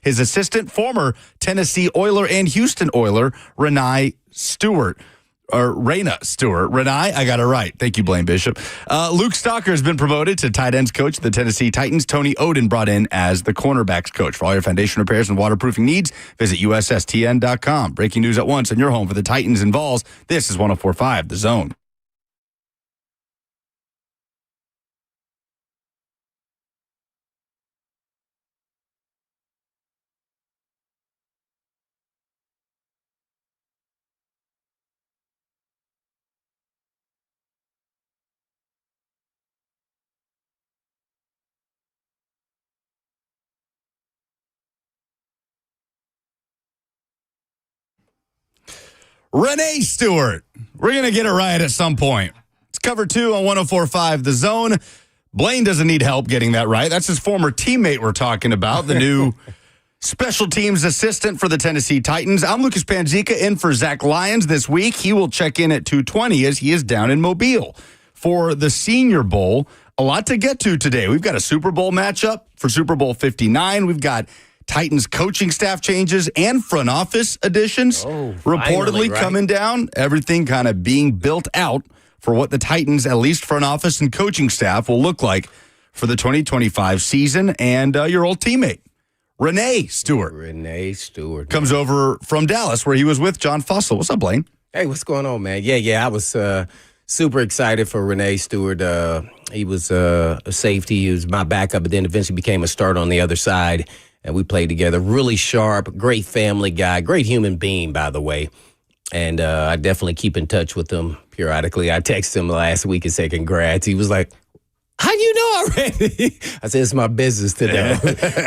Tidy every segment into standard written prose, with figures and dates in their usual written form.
his assistant, former Tennessee Oiler and Houston Oiler, Reyna Stewart. I got it right. Thank you, Blaine Bishop. Luke Stalker has been promoted to tight ends coach of the Tennessee Titans. Tony Oden brought in as the cornerbacks coach. For all your foundation repairs and waterproofing needs, visit USSTN.com. Breaking news at once on your home for the Titans and Vols. This is 104.5 The Zone. Reyna Stewart. We're going to get it right at some point. It's cover 2 on 104.5 The Zone. Blaine doesn't need help getting that right. That's his former teammate we're talking about, the new special teams assistant for the Tennessee Titans. I'm Lucas Panzica in for Zach Lyons this week. He will check in at 2:20 as he is down in Mobile for the Senior Bowl. A lot to get to today. We've got a Super Bowl matchup for Super Bowl 59. We've got Titans coaching staff changes and front office additions reportedly coming down. Everything kind of being built out for what the Titans, at least front office and coaching staff, will look like for the 2025 season. And your old teammate, Reyna Stewart. Reyna Stewart. Comes over from Dallas where he was with John Fussell. What's up, Blaine? Hey, what's going on, man? Yeah. I was super excited for Reyna Stewart. He was a safety. He was my backup, but then eventually became a starter on the other side. And we played together. Really sharp, great family guy, great human being, by the way. And I definitely keep in touch with him periodically. I texted him last week and said congrats. He was like, how do you know already? I said, it's my business to know.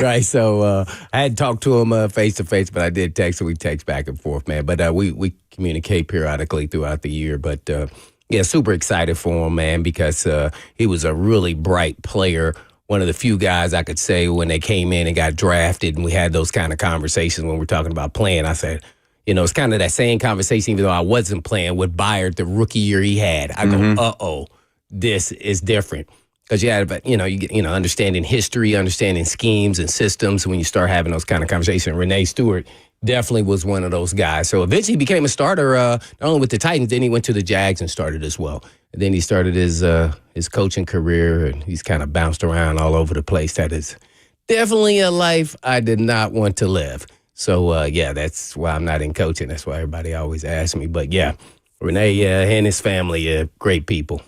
Right? So I hadn't talked to him face-to-face, but I did text him. We text back and forth, man. But we communicate periodically throughout the year. But, yeah, super excited for him, man, because he was a really bright player. One of the few guys I could say when they came in and got drafted and we had those kind of conversations when we're talking about playing, I said, it's kind of that same conversation, even though I wasn't playing with Byard the rookie year he had. I go, this is different. Because you had, you get, understanding history, understanding schemes and systems when you start having those kind of conversations. Reyna Stewart definitely was one of those guys. So eventually he became a starter, not only with the Titans, then he went to the Jags and started as well. And then he started his coaching career, and he's kind of bounced around all over the place. That is definitely a life I did not want to live. So, that's why I'm not in coaching. That's why everybody always asks me. But, yeah, Reyna and his family, great people.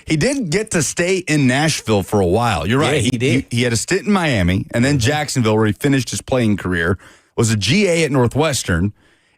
He did get to stay in Nashville for a while. You're right. Yeah, he did. He had a stint in Miami and then Jacksonville where he finished his playing career, was a GA at Northwestern,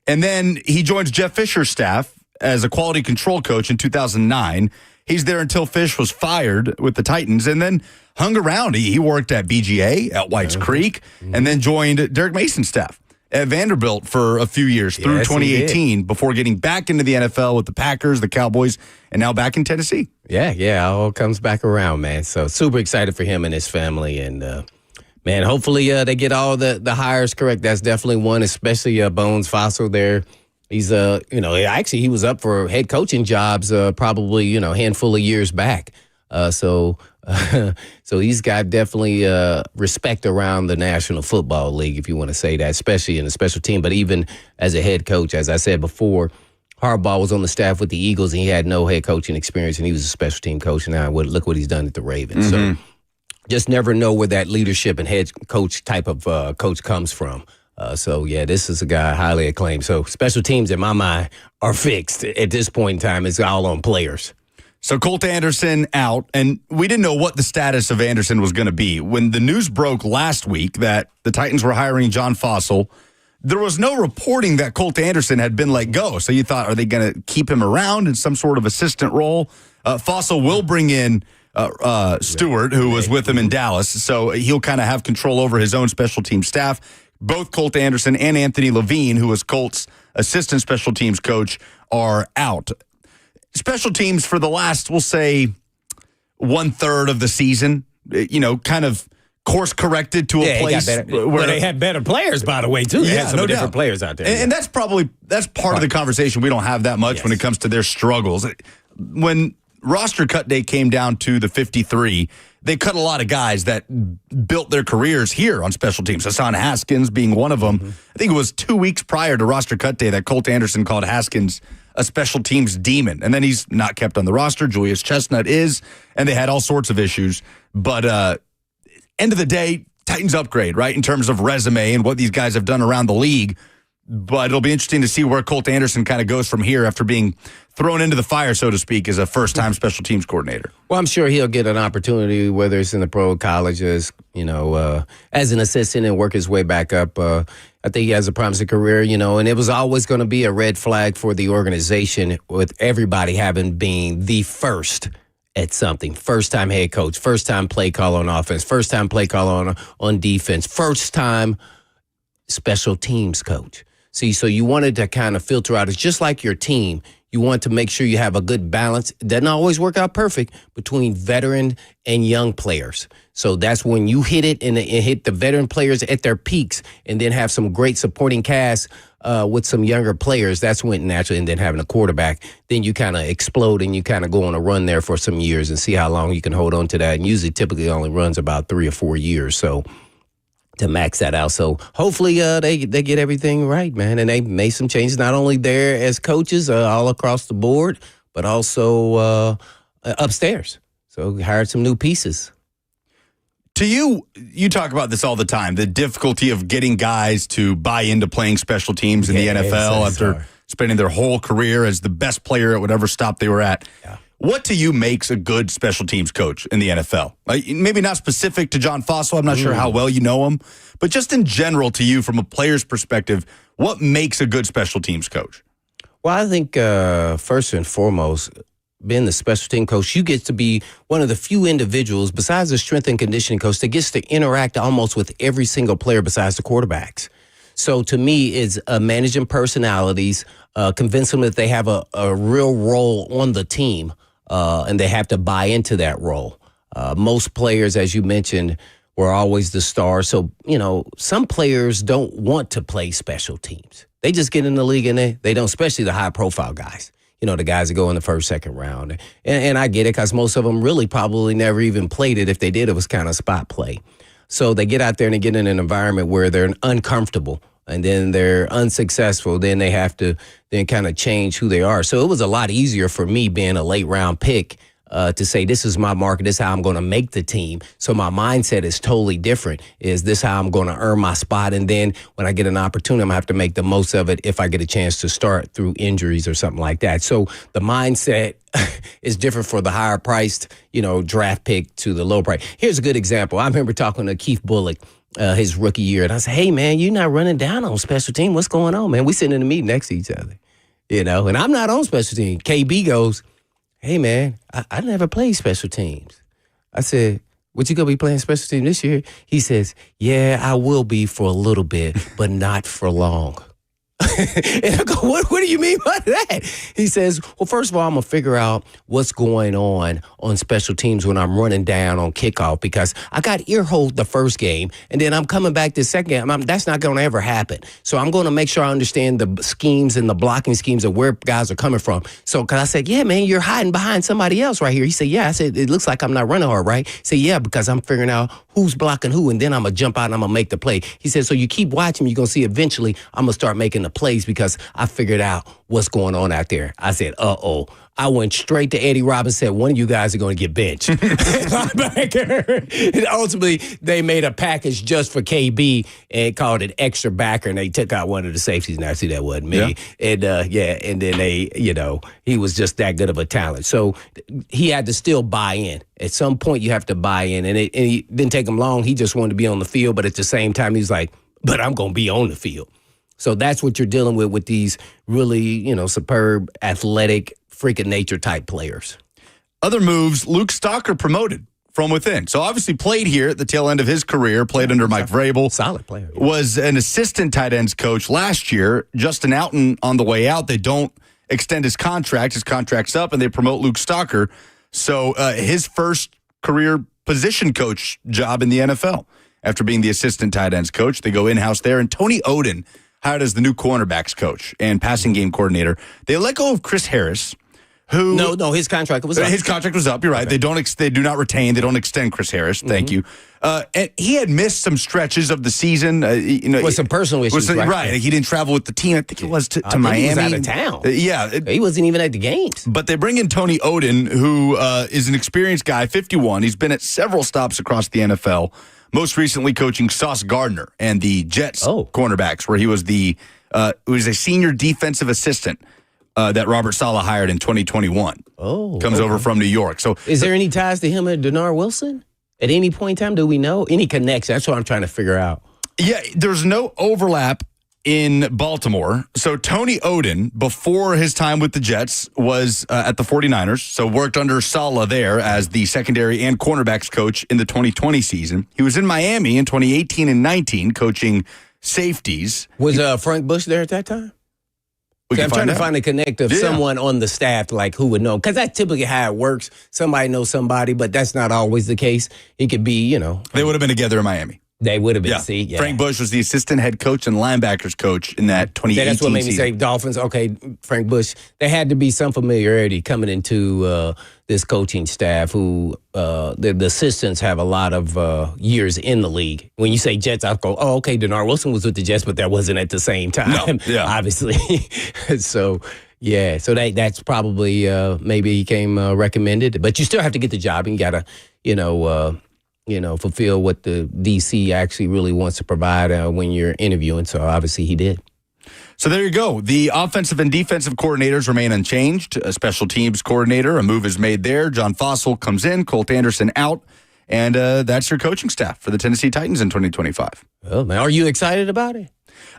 and then he joins Jeff Fisher's staff as a quality control coach in 2009. He's there until Fish was fired with the Titans and then hung around. He worked at BGA, at White's Creek, and then joined Derek Mason's staff at Vanderbilt for a few years through 2018 before getting back into the NFL with the Packers, the Cowboys, and now back in Tennessee. Yeah, all comes back around, man. So super excited for him and his family. And, man, hopefully they get all the hires correct. That's definitely one, especially Bones Fossil there. He's, actually he was up for head coaching jobs probably, a handful of years back. So he's got definitely respect around the National Football League, if you want to say that, especially in the special team. But even as a head coach, as I said before, Harbaugh was on the staff with the Eagles, and he had no head coaching experience, and he was a special team coach. And now look what he's done at the Ravens. So just never know where that leadership and head coach type of coach comes from. This is a guy highly acclaimed. So special teams, in my mind, are fixed at this point in time. It's all on players. So Colt Anderson out, and we didn't know what the status of Anderson was going to be. When the news broke last week that the Titans were hiring John Fussell, there was no reporting that Colt Anderson had been let go. So you thought, are they going to keep him around in some sort of assistant role? Fussell will bring in Stewart, who was with him in Dallas, so he'll kind of have control over his own special team staff. Both Colt Anderson and Anthony Levine, who was Colt's assistant special teams coach, are out. Special teams for the last, we'll say, 1/3 of the season, kind of course corrected to a place where they had better players, by the way, too. They had some different players out there. And that's part of the conversation. We don't have that much when it comes to their struggles. When roster cut day came down to the 53, they cut a lot of guys that built their careers here on special teams. Hassan Haskins being one of them. I think it was 2 weeks prior to roster cut day that Colt Anderson called Haskins a special teams demon. And then he's not kept on the roster. Julius Chestnut is, and they had all sorts of issues. But end of the day, Titans upgrade, right, in terms of resume and what these guys have done around the league. But it'll be interesting to see where Colt Anderson kind of goes from here after being thrown into the fire, so to speak, as a first-time special teams coordinator. Well, I'm sure he'll get an opportunity, whether it's in the pro colleges, as an assistant and work his way back up. I think he has a promising career, and it was always going to be a red flag for the organization with everybody having been the first at something. First-time head coach, first-time play call on offense, first-time play call on defense, first-time special teams coach. See, so you wanted to kind of filter out. It's just like your team. You want to make sure you have a good balance. It doesn't always work out perfect between veteran and young players. So that's when you hit it and hit the veteran players at their peaks and then have some great supporting cast with some younger players. That's when naturally, and then having a quarterback, then you kind of explode and you kind of go on a run there for some years and see how long you can hold on to that. And usually typically only runs about 3 or 4 years. So to max that out. So hopefully they get everything right, man. And they made some changes, not only there as coaches all across the board, but also upstairs. So hired some new pieces. To you talk about this all the time, the difficulty of getting guys to buy into playing special teams in the NFL after spending their whole career as the best player at whatever stop they were at. Yeah. What to you makes a good special teams coach in the NFL? Maybe not specific to John Fossil. I'm not sure how well you know him. But just in general to you, from a player's perspective, what makes a good special teams coach? Well, I think first and foremost, being the special team coach, you get to be one of the few individuals, besides the strength and conditioning coach, that gets to interact almost with every single player besides the quarterbacks. So to me, it's managing personalities, convince them that they have a real role on the team. And they have to buy into that role. Most players, as you mentioned, were always the stars. So, some players don't want to play special teams. They just get in the league and they don't, especially the high-profile guys. The guys that go in the first, second round. And I get it because most of them really probably never even played it. If they did, it was kind of spot play. So they get out there and they get in an environment where they're uncomfortable. And then they're unsuccessful, then they have to then kind of change who they are. So it was a lot easier for me being a late round pick to say, this is my market, this is how I'm going to make the team. So my mindset is totally different. Is this how I'm going to earn my spot? And then when I get an opportunity, I'm going to have to make the most of it if I get a chance to start through injuries or something like that. So the mindset is different for the higher priced, draft pick to the low price. Here's a good example. I remember talking to Keith Bullock his rookie year. And I said, hey, man, you're not running down on special team. What's going on, man? We sitting in the meeting next to each other, and I'm not on special team. KB goes, hey, man, I never played special teams. I said, what, you going to be playing special team this year? He says, yeah, I will be for a little bit, but not for long. And I go, what do you mean by that? He says, well, first of all, I'm going to figure out what's going on special teams when I'm running down on kickoff, because I got ear-holed the first game, and then I'm coming back the second game. That's not going to ever happen. So I'm going to make sure I understand the schemes and the blocking schemes of where guys are coming from. So, because I said, yeah, man, you're hiding behind somebody else right here. He said, yeah. I said, it looks like I'm not running hard, right? He said, yeah, because I'm figuring out who's blocking who, and then I'm going to jump out and I'm going to make the play. He said, so you keep watching, you're going to see eventually I'm going to start making the plays because I figured out what's going on out there. I said, uh-oh. I went straight to Eddie Robbins and said, one of you guys are going to get benched. And ultimately, they made a package just for KB and called it extra backer, and they took out one of the safeties. Now, see, that wasn't me. Yeah. And then they, he was just that good of a talent. So he had to still buy in. At some point, you have to buy in. And it didn't take him long. He just wanted to be on the field, but at the same time, he was like, but I'm going to be on the field. So that's what you're dealing with these really, superb, athletic, freaking nature type players. Other moves, Luke Stalker promoted from within. So obviously played here at the tail end of his career, played under Mike Vrabel. Solid player. Yeah. Was an assistant tight ends coach last year. Justin Outten on the way out. They don't extend his contract. His contract's up, and they promote Luke Stalker. So his first career position coach job in the NFL. After being the assistant tight ends coach, they go in-house there. And Tony Oden hired as the new cornerbacks coach and passing game coordinator. They let go of Chris Harris, who No, his contract was up. His contract was up. You're right. Okay. They do not retain. They don't extend Chris Harris. Thank you. And he had missed some stretches of the season. With some personal issues, right? He didn't travel with the team. I think it was to Miami. He was out of town. He wasn't even at the games. But they bring in Tony Oden, who is an experienced guy, 51. He's been at several stops across the NFL. Most recently, coaching Sauce Gardner and the Jets cornerbacks, where he was a senior defensive assistant. That Robert Saleh hired in 2021. Comes over from New York. So, is there any ties to him and Denard Wilson? At any point in time, do we know? Any connection? That's what I'm trying to figure out. Yeah, there's no overlap in Baltimore. So Tony Oden, before his time with the Jets, was at the 49ers. So worked under Saleh there as the secondary and cornerbacks coach in the 2020 season. He was in Miami in 2018 and 19 coaching safeties. Was Frank Bush there at that time? I'm trying to find a connect of someone on the staff, like who would know. Because that's typically how it works. Somebody knows somebody, but that's not always the case. It could be, They would have been together in Miami. They would have been, Frank Bush was the assistant head coach and linebackers coach in that 2018 season. That's what made me say Dolphins. Okay, Frank Bush. There had to be some familiarity coming into this coaching staff who the assistants have a lot of years in the league. When you say Jets, I go, oh, okay, Denard Wilson was with the Jets, but that wasn't at the same time, obviously. So that's probably maybe he came recommended. But you still have to get the job, and you got to, fulfill what the DC actually really wants to provide when you're interviewing. So obviously he did. So there you go. The offensive and defensive coordinators remain unchanged. A special teams coordinator, a move is made there. John Fossil comes in, Colt Anderson out, and that's your coaching staff for the Tennessee Titans in 2025. Oh, man. Are you excited about it?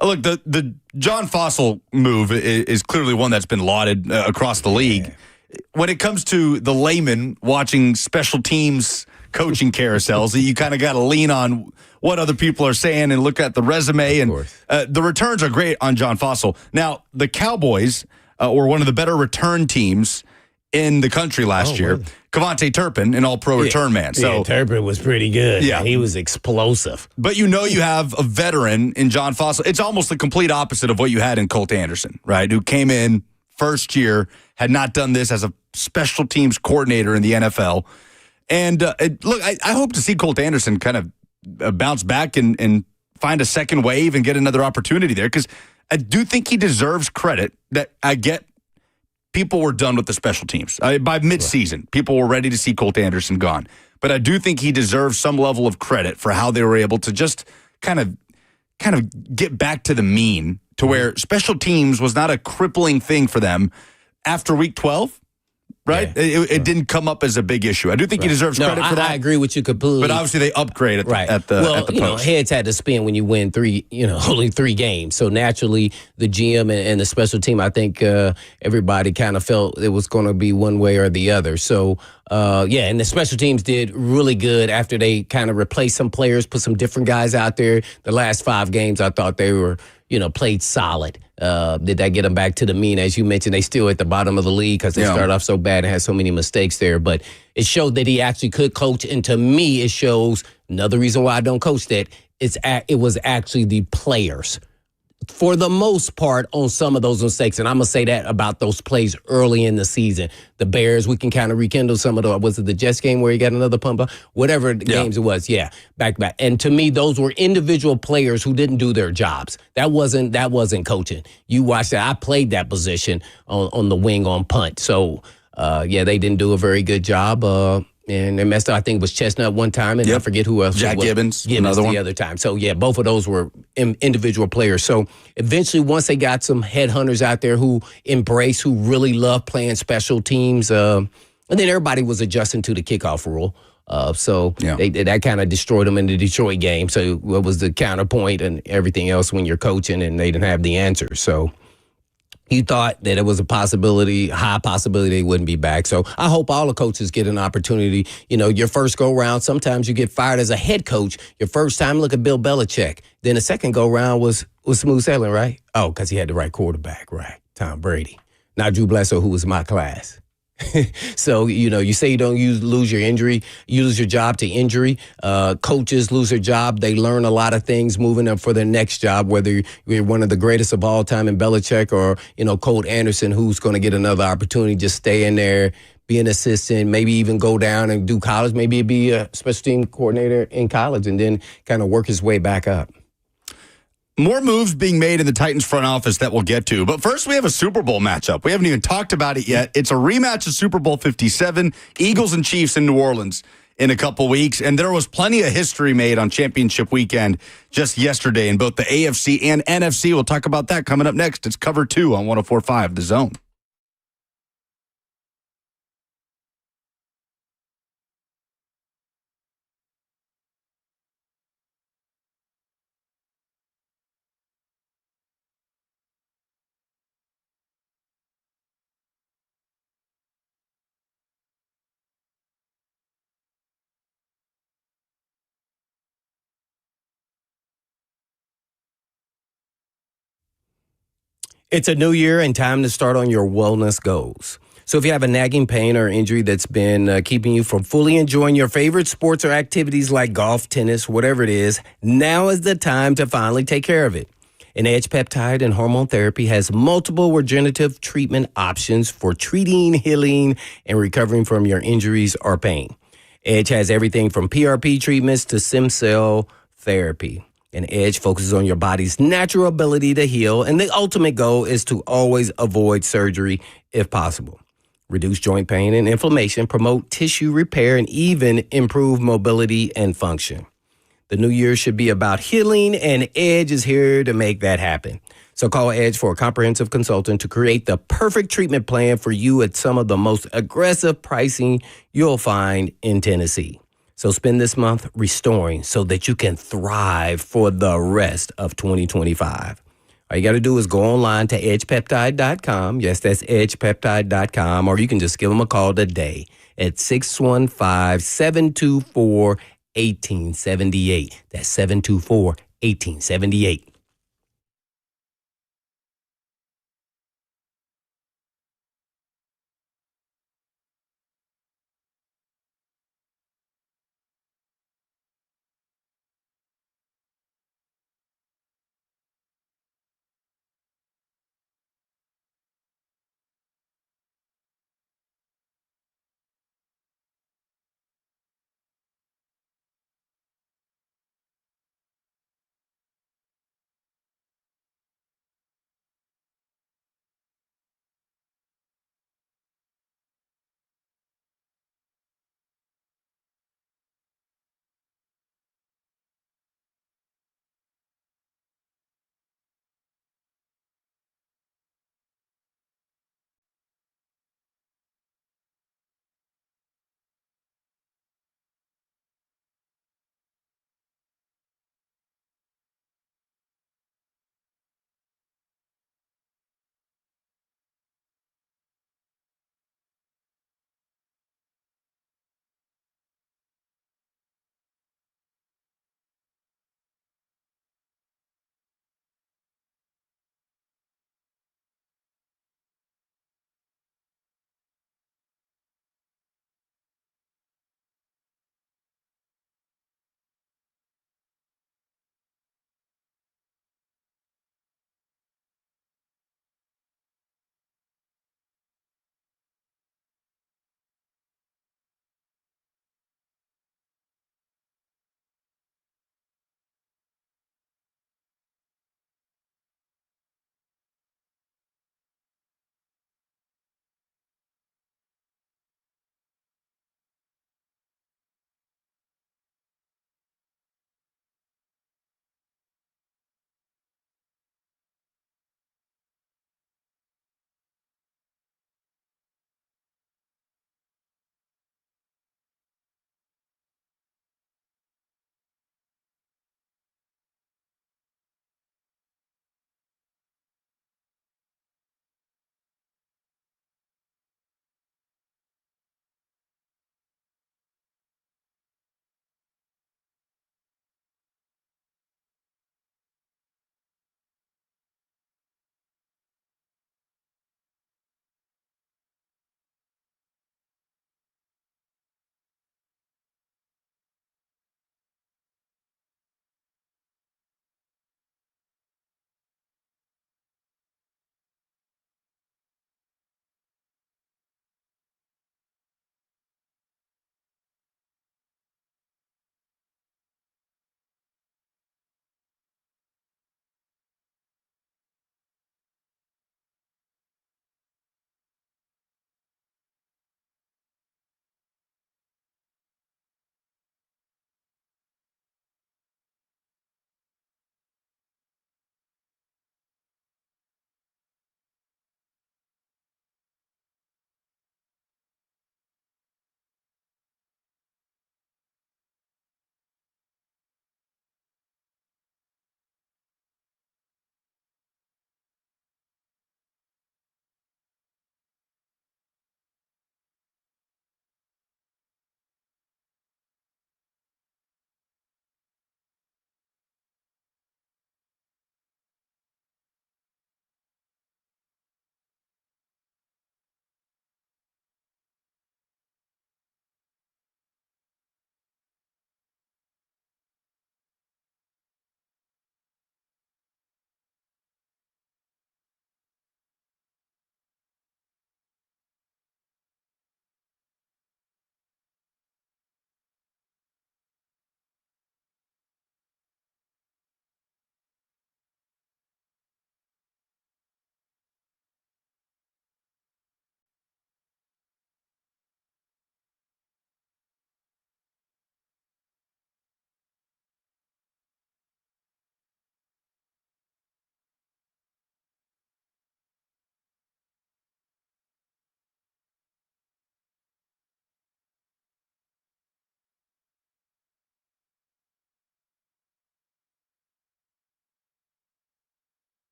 Look, the John Fossil move is clearly one that's been lauded across the league. When it comes to the layman watching special teams coaching carousels, you kind of got to lean on what other people are saying and look at the resume. And the returns are great on John Fossil. Now, the Cowboys were one of the better return teams in the country last year. Really? Cavante Turpin, an all-pro return man. So Turpin was pretty good. Yeah. He was explosive. But you have a veteran in John Fossil. It's almost the complete opposite of what you had in Colt Anderson, right? Who came in first year, had not done this as a special teams coordinator in the NFL. And look, I hope to see Colt Anderson kind of bounce back and find a second wave and get another opportunity there, because I do think he deserves credit. That I get people were done with the special teams. By midseason, people were ready to see Colt Anderson gone. But I do think he deserves some level of credit for how they were able to just kind of get back to the mean, to where special teams was not a crippling thing for them after week 12. Right? Yeah, it didn't come up as a big issue. I do think he deserves credit for that. I agree with you completely. But obviously they upgrade at the post. Heads had to spin when you win only 3 games. So naturally, the GM and the special team, I think everybody kind of felt it was going to be one way or the other. So, and the special teams did really good after they kind of replaced some players, put some different guys out there. The last 5 games, I thought they were, played solid. Did that get them back to the mean? As you mentioned, they still at the bottom of the league because they started off so bad and had so many mistakes there. But it showed that he actually could coach. And to me, it shows another reason why I don't coach that. It was actually the players, for the most part, on some of those mistakes. And I'm going to say that about those plays early in the season. The Bears, we can kind of rekindle some of was it the Jets game where he got another pump up? Whatever games it was, back to back. And to me, those were individual players who didn't do their jobs. That wasn't coaching. You watched that. I played that position on the wing on punt. So, they didn't do a very good job. And they messed up. I think it was Chestnut one time, and I forget who else. Jack Gibbons, another one. The other time. So, both of those were individual players. So, eventually, once they got some headhunters out there who really love playing special teams, and then everybody was adjusting to the kickoff rule. That kind of destroyed them in the Detroit game. So, what was the counterpoint and everything else when you're coaching and they didn't have the answers? So, you thought that it was high possibility they wouldn't be back. So I hope all the coaches get an opportunity. Your first go-round, sometimes you get fired as a head coach. Your first time, look at Bill Belichick. Then the second go-round was smooth sailing, right? Oh, because he had the right quarterback, right? Tom Brady. Not Drew Bledsoe, who was my class. So, you say you don't lose your injury, you lose your job to injury. Coaches lose their job. They learn a lot of things moving up for their next job, whether you're one of the greatest of all time in Belichick or, Colt Anderson, who's going to get another opportunity, just stay in there, be an assistant, maybe even go down and do college, maybe be a special team coordinator in college and then kind of work his way back up. More moves being made in the Titans front office that we'll get to. But first, we have a Super Bowl matchup. We haven't even talked about it yet. It's a rematch of Super Bowl 57, Eagles and Chiefs in New Orleans in a couple weeks. And there was plenty of history made on championship weekend just yesterday in both the AFC and NFC. We'll talk about that coming up next. It's Cover 2 on 104.5 The Zone. It's a new year and time to start on your wellness goals. So if you have a nagging pain or injury that's been keeping you from fully enjoying your favorite sports or activities like golf, tennis, whatever it is, now is the time to finally take care of it. And Edge Peptide and Hormone Therapy has multiple regenerative treatment options for treating, healing, and recovering from your injuries or pain. Edge has everything from PRP treatments to stem cell therapy. And Edge focuses on your body's natural ability to heal, and the ultimate goal is to always avoid surgery if possible. Reduce joint pain and inflammation, promote tissue repair, and even improve mobility and function. The new year should be about healing, and Edge is here to make that happen. So call Edge for a comprehensive consultant to create the perfect treatment plan for you at some of the most aggressive pricing you'll find in Tennessee. So spend this month restoring so that you can thrive for the rest of 2025. All you got to do is go online to edgepeptide.com. Yes, that's edgepeptide.com. Or you can just give them a call today at 615-724-1878. That's 724-1878.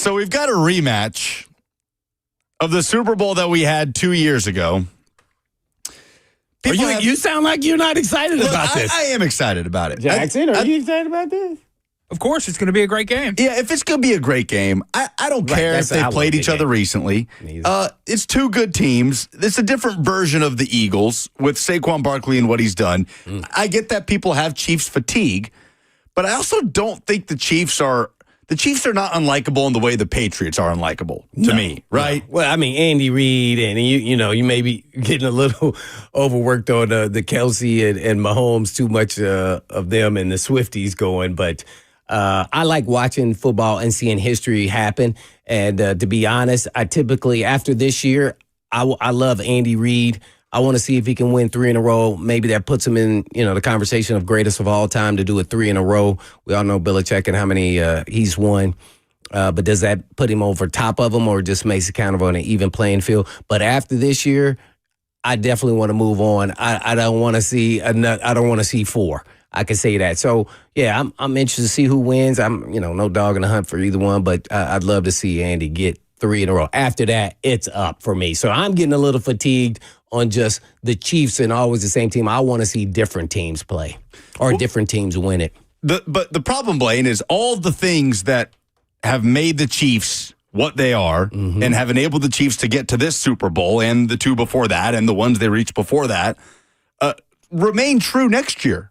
So we've got a rematch of the Super Bowl that we had 2 years ago. You sound like you're not excited about this. I am excited about it. Jackson, are you excited about this? Of course, it's going to be a great game. Yeah, if it's going to be a great game, I don't care if they played each other recently. It's two good teams. It's a different version of the Eagles with Saquon Barkley and what he's done. I get that people have Chiefs fatigue, but I also don't think the Chiefs are not unlikable in the way the Patriots are unlikable to me, right? No. Well, I mean, Andy Reid, and you may be getting a little overworked on the Kelsey and Mahomes, too much of them and the Swifties going, but I like watching football and seeing history happen. And to be honest, I typically, after this year, I love Andy Reid. I want to see if he can win 3 in a row. Maybe that puts him in, the conversation of greatest of all time to do it 3 in a row. We all know Belichick and how many he's won. But does that put him over top of him or just makes it kind of on an even playing field? But after this year, I definitely want to move on. I don't want to see I don't want to see 4. I can say that. So, yeah, I'm interested to see who wins. I'm, no dog in the hunt for either one, but I'd love to see Andy get 3 in a row. After that, it's up for me. So I'm getting a little fatigued on just the Chiefs and always the same team. I want to see different teams play or different teams win it. But the problem, Blaine, is all the things that have made the Chiefs what they are and have enabled the Chiefs to get to this Super Bowl and the 2 before that and the ones they reached before that remain true next year.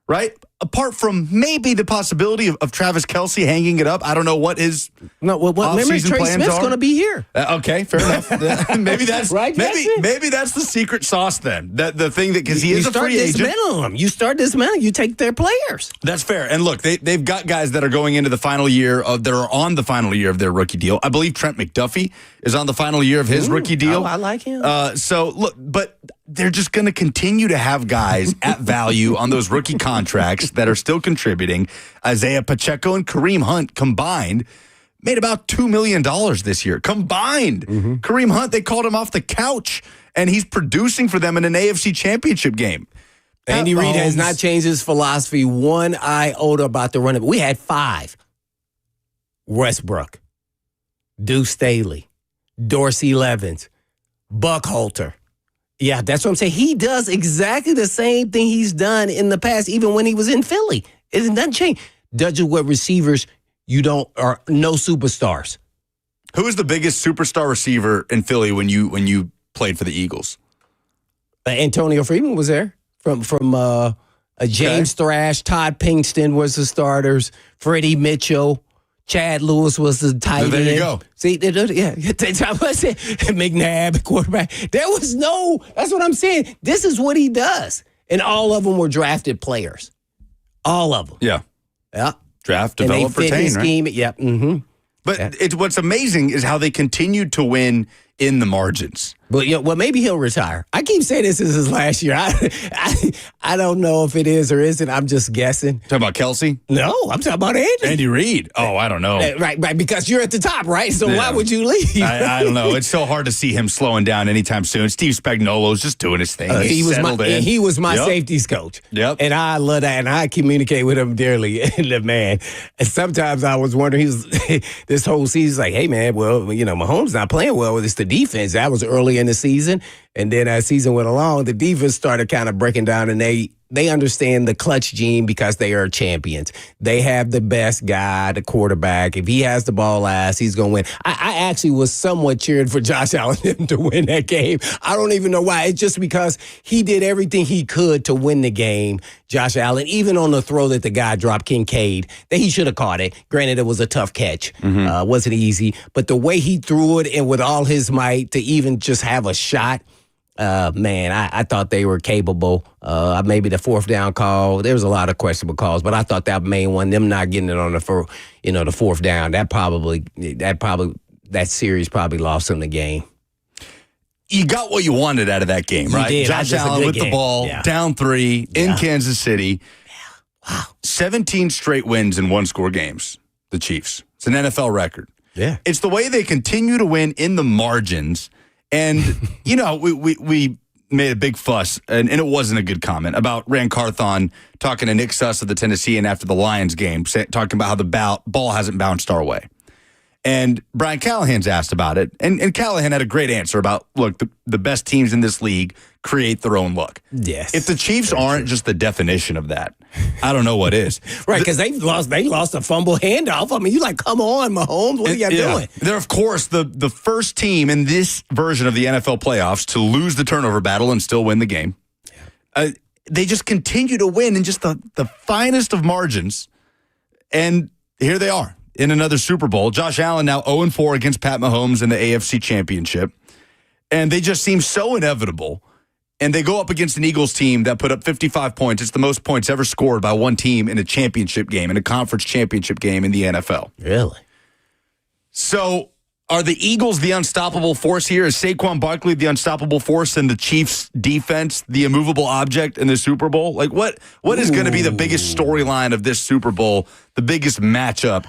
Right? Apart from maybe the possibility of Travis Kelce hanging it up. I don't know what his remember Trey Smith's going to be here. Okay, fair enough. Maybe that's right, maybe that's the secret sauce then. The thing that because he is a free agent. You start dismantling. You take their players. That's fair. And look, they've got guys that are going into the final year that are on the final year of their rookie deal. I believe Trent McDuffie is on the final year of his rookie deal. Oh, I like him. So look, but they're just going to continue to have guys at value on those rookie contracts that are still contributing. Isaiah Pacheco and Kareem Hunt combined made about $2 million this year. Combined. Kareem Hunt, they called him off the couch, and he's producing for them in an AFC championship game. Andy Reid has not changed his philosophy one iota about the running. We had 5. Westbrook, Deuce Staley, Dorsey Levens, Buckhalter. Yeah, that's what I'm saying. He does exactly the same thing he's done in the past, even when he was in Philly. It doesn't change. Does it with receivers? Are no superstars. Who was the biggest superstar receiver in Philly when you played for the Eagles? Antonio Freeman was there from James Thrash. Todd Pinkston was the starters. Freddie Mitchell. Chad Lewis was the tight end. There you go. See, McNabb, quarterback. That's what I'm saying. This is what he does. And all of them were drafted players. All of them. Yeah. Yeah. Draft, develop, retain, right? Scheme. Yeah. Mm-hmm. But what's amazing is how they continued to win in the margins. Well, maybe he'll retire. I keep saying this is his last year. I don't know if it is or isn't. I'm just guessing. Talking about Kelce? No, I'm talking about Andy Reid. Oh, I don't know. Right, because you're at the top, right? So why would you leave? I don't know. It's so hard to see him slowing down anytime soon. Steve Spagnuolo's just doing his thing. He was my safeties coach. Yep. And I love that, and I communicate with him dearly. And man, and sometimes I was wondering, this whole season's like, hey man, well, Mahomes not playing well with the defense. That was early in the season, and then as season went along, the defense started kind of breaking down, and they understand the clutch gene because they are champions. They have the best guy, the quarterback. If he has the ball last, he's going to win. I actually was somewhat cheering for Josh Allen to win that game. I don't even know why. It's just because he did everything he could to win the game, Josh Allen, even on the throw that the guy dropped, Kincaid, that he should have caught it. Granted, it was a tough catch. Wasn't easy. But the way he threw it and with all his might to even just have a shot, man, I thought they were capable. Maybe the 4th down call. There was a lot of questionable calls, but I thought that main one, them not getting it on the 4th down, that series probably lost them the game. You got what you wanted out of that game, right? Did. Josh Allen with the ball, down 3 in Kansas City. Yeah. Wow. 17 straight wins in 1-score games, the Chiefs. It's an NFL record. Yeah. It's the way they continue to win in the margins. And, we made a big fuss, and it wasn't a good comment, about Rand Carthon talking to Nick Suss of the Tennessean after the Lions game, talking about how the ball hasn't bounced our way. And Brian Callahan's asked about it. And Callahan had a great answer about, look, the best teams in this league create their own look. Yes. If the Chiefs aren't just the definition of that, I don't know what is. Right, because they lost a fumble handoff. I mean, you're like, come on, Mahomes, what are you doing? They're, of course, the first team in this version of the NFL playoffs to lose the turnover battle and still win the game. They just continue to win in just the finest of margins. And here they are in another Super Bowl. Josh Allen now 0-4 against Pat Mahomes in the AFC Championship. And they just seem so inevitable. And they go up against an Eagles team that put up 55 points. It's the most points ever scored by one team in a championship game, in a conference championship game in the NFL. Really? So are the Eagles the unstoppable force here? Is Saquon Barkley the unstoppable force and the Chiefs' defense the immovable object in the Super Bowl? Like, what is going to be the biggest storyline of this Super Bowl, the biggest matchup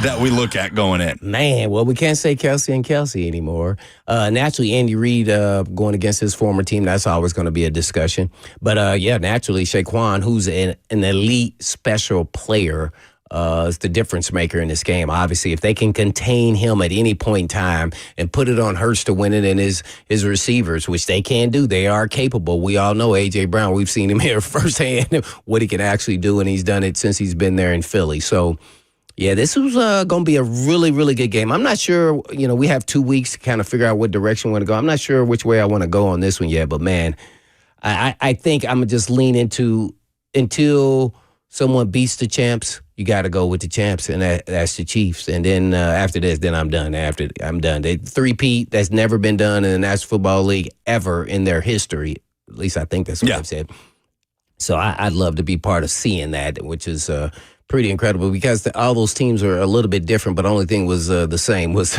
that we look at going in? Man, well, we can't say Kelsey and Kelsey anymore. Naturally, Andy Reid going against his former team, that's always going to be a discussion. But, naturally, Saquon, who's an elite special player, is the difference maker in this game. Obviously, if they can contain him at any point in time and put it on Hurts to win it and his receivers, which they can do, they are capable. We all know A.J. Brown. We've seen him here firsthand what he can actually do, and he's done it since he's been there in Philly. So, yeah, this was going to be a really, really good game. I'm not sure, we have 2 weeks to kind of figure out what direction we want to go. I'm not sure which way I want to go on this one yet, but, man, I think I'm going to just lean into until someone beats the champs, you got to go with the champs, and that's the Chiefs. And then after this, then I'm done. After I'm done. They three-peat, that's never been done in the National Football League ever in their history. At least I think that's what I've said. So I'd love to be part of seeing that, which is pretty incredible because all those teams are a little bit different, but the only thing was the same was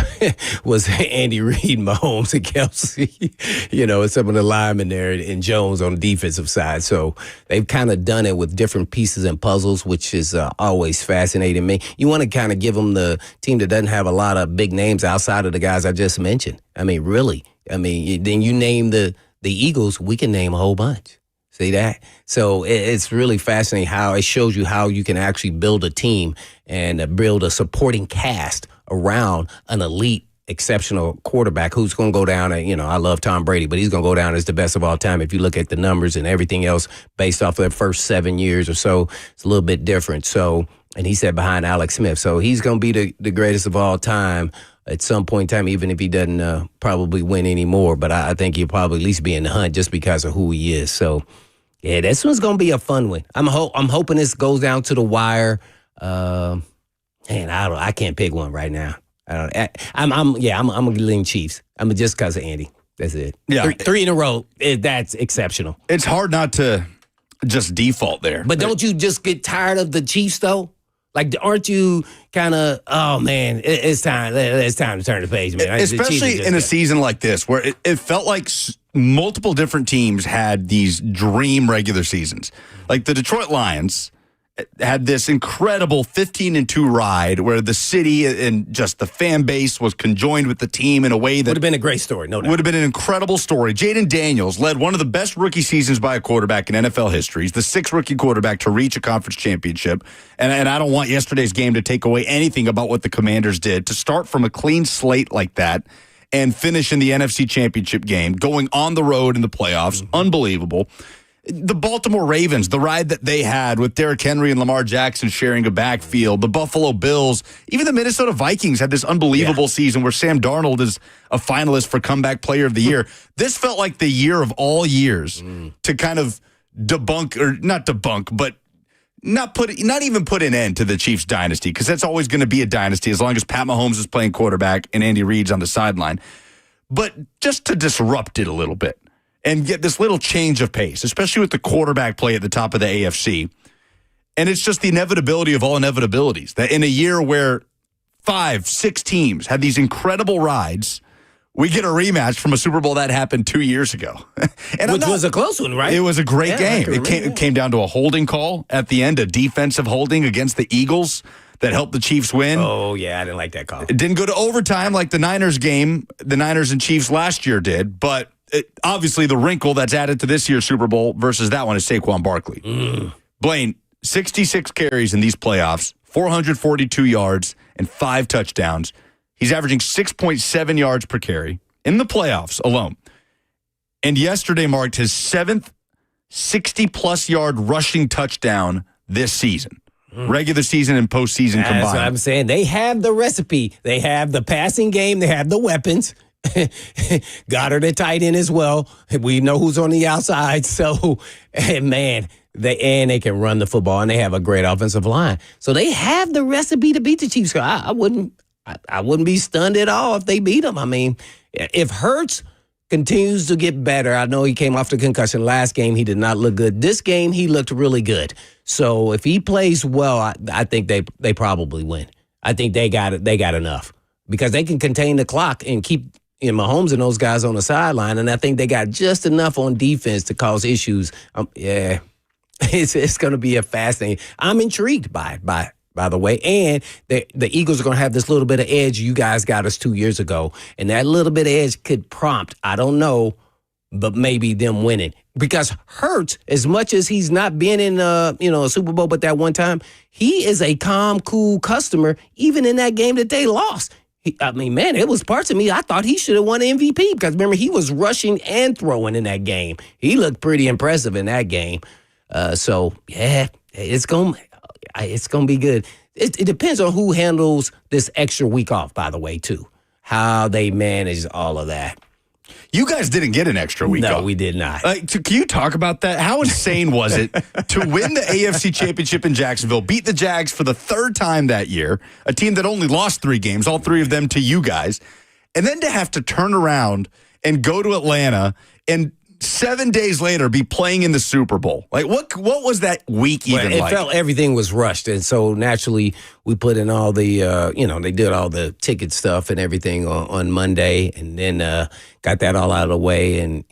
Andy Reid, Mahomes, and Kelsey, and some of the linemen there and Jones on the defensive side. So they've kind of done it with different pieces and puzzles, which is always fascinating me. You want to kind of give them the team that doesn't have a lot of big names outside of the guys I just mentioned. I mean, really. I mean, then you name the Eagles, we can name a whole bunch. See that? So it's really fascinating how it shows you how you can actually build a team and build a supporting cast around an elite, exceptional quarterback who's going to go down. I love Tom Brady, but he's going to go down as the best of all time. If you look at the numbers and everything else based off of their first 7 years or so, it's a little bit different. So, and he said behind Alex Smith. So he's going to be the greatest of all time at some point in time, even if he doesn't probably win anymore. But I think he'll probably at least be in the hunt just because of who he is. So, yeah, this one's going to be a fun one. I'm hoping this goes down to the wire. I can't pick one right now. I'm gonna lean Chiefs. I'm just because of Andy. That's it. Yeah, three in a row. That's exceptional. It's hard not to just default there. But don't you just get tired of the Chiefs though? Like, aren't you kind of, oh, man, it's time to turn the page, man. Especially in a season like this where it felt like multiple different teams had these dream regular seasons. Like the Detroit Lions had this incredible 15-2 ride where the city and just the fan base was conjoined with the team in a way that would have been a great story, no doubt. Would have been an incredible story. Jaden Daniels led one of the best rookie seasons by a quarterback in NFL history. He's the sixth rookie quarterback to reach a conference championship. And I don't want yesterday's game to take away anything about what the Commanders did. To start from a clean slate like that and finish in the NFC Championship game, going on the road in the playoffs, unbelievable. The Baltimore Ravens, the ride that they had with Derrick Henry and Lamar Jackson sharing a backfield, the Buffalo Bills, even the Minnesota Vikings had this unbelievable season where Sam Darnold is a finalist for Comeback Player of the Year. This felt like the year of all years to kind of debunk, or not debunk, but not even put an end to the Chiefs dynasty, because that's always going to be a dynasty as long as Pat Mahomes is playing quarterback and Andy Reid's on the sideline. But just to disrupt it a little bit and get this little change of pace, especially with the quarterback play at the top of the AFC. And it's just the inevitability of all inevitabilities that in a year where 5-6 teams had these incredible rides, we get a rematch from a Super Bowl that happened 2 years ago. Which was a close one, right? It was a great game. It came down to a holding call at the end, a defensive holding against the Eagles that helped the Chiefs win. Oh, yeah, I didn't like that call. It didn't go to overtime like the Niners game, the Niners and Chiefs last year did, but obviously the wrinkle that's added to this year's Super Bowl versus that one is Saquon Barkley. Blaine, 66 carries in these playoffs, 442 yards, and 5 touchdowns. He's averaging 6.7 yards per carry in the playoffs alone. And yesterday marked his 7th 60-plus yard rushing touchdown this season. Regular season and postseason combined. That's what I'm saying. They have the recipe. They have the passing game. They have the weapons. Goddard at tight end as well. We know who's on the outside. So, man, they can run the football, and they have a great offensive line. So they have the recipe to beat the Chiefs. I wouldn't be stunned at all if they beat them. I mean, if Hurts continues to get better. I know he came off the concussion. Last game, he did not look good. This game, he looked really good. So if he plays well, I think they probably win. I think they got it. They got enough because they can contain the clock and keep Mahomes and those guys on the sideline. And I think they got just enough on defense to cause issues. It's going to be a fascinating. I'm intrigued by the way. And the Eagles are going to have this little bit of edge you guys got us 2 years ago. And that little bit of edge could prompt, I don't know, but maybe them winning. Because Hurts, as much as he's not been in a Super Bowl but that one time, he is a calm, cool customer, even in that game that they lost. Man, it was parts of me. I thought he should have won MVP because, remember, he was rushing and throwing in that game. He looked pretty impressive in that game. It's going to be good. It depends on who handles this extra week off, by the way, too. How they manage all of that. You guys didn't get an extra week off. No, we did not. Can you talk about that? How insane was it to win the AFC Championship in Jacksonville, beat the Jags for the third time that year, a team that only lost 3 games, all 3 of them to you guys, and then to have to turn around and go to Atlanta and 7 days later be playing in the Super Bowl? Like, what was that week even like? It felt everything was rushed, and so naturally we put in all the, they did all the ticket stuff and everything on Monday, and then got that all out of the way, and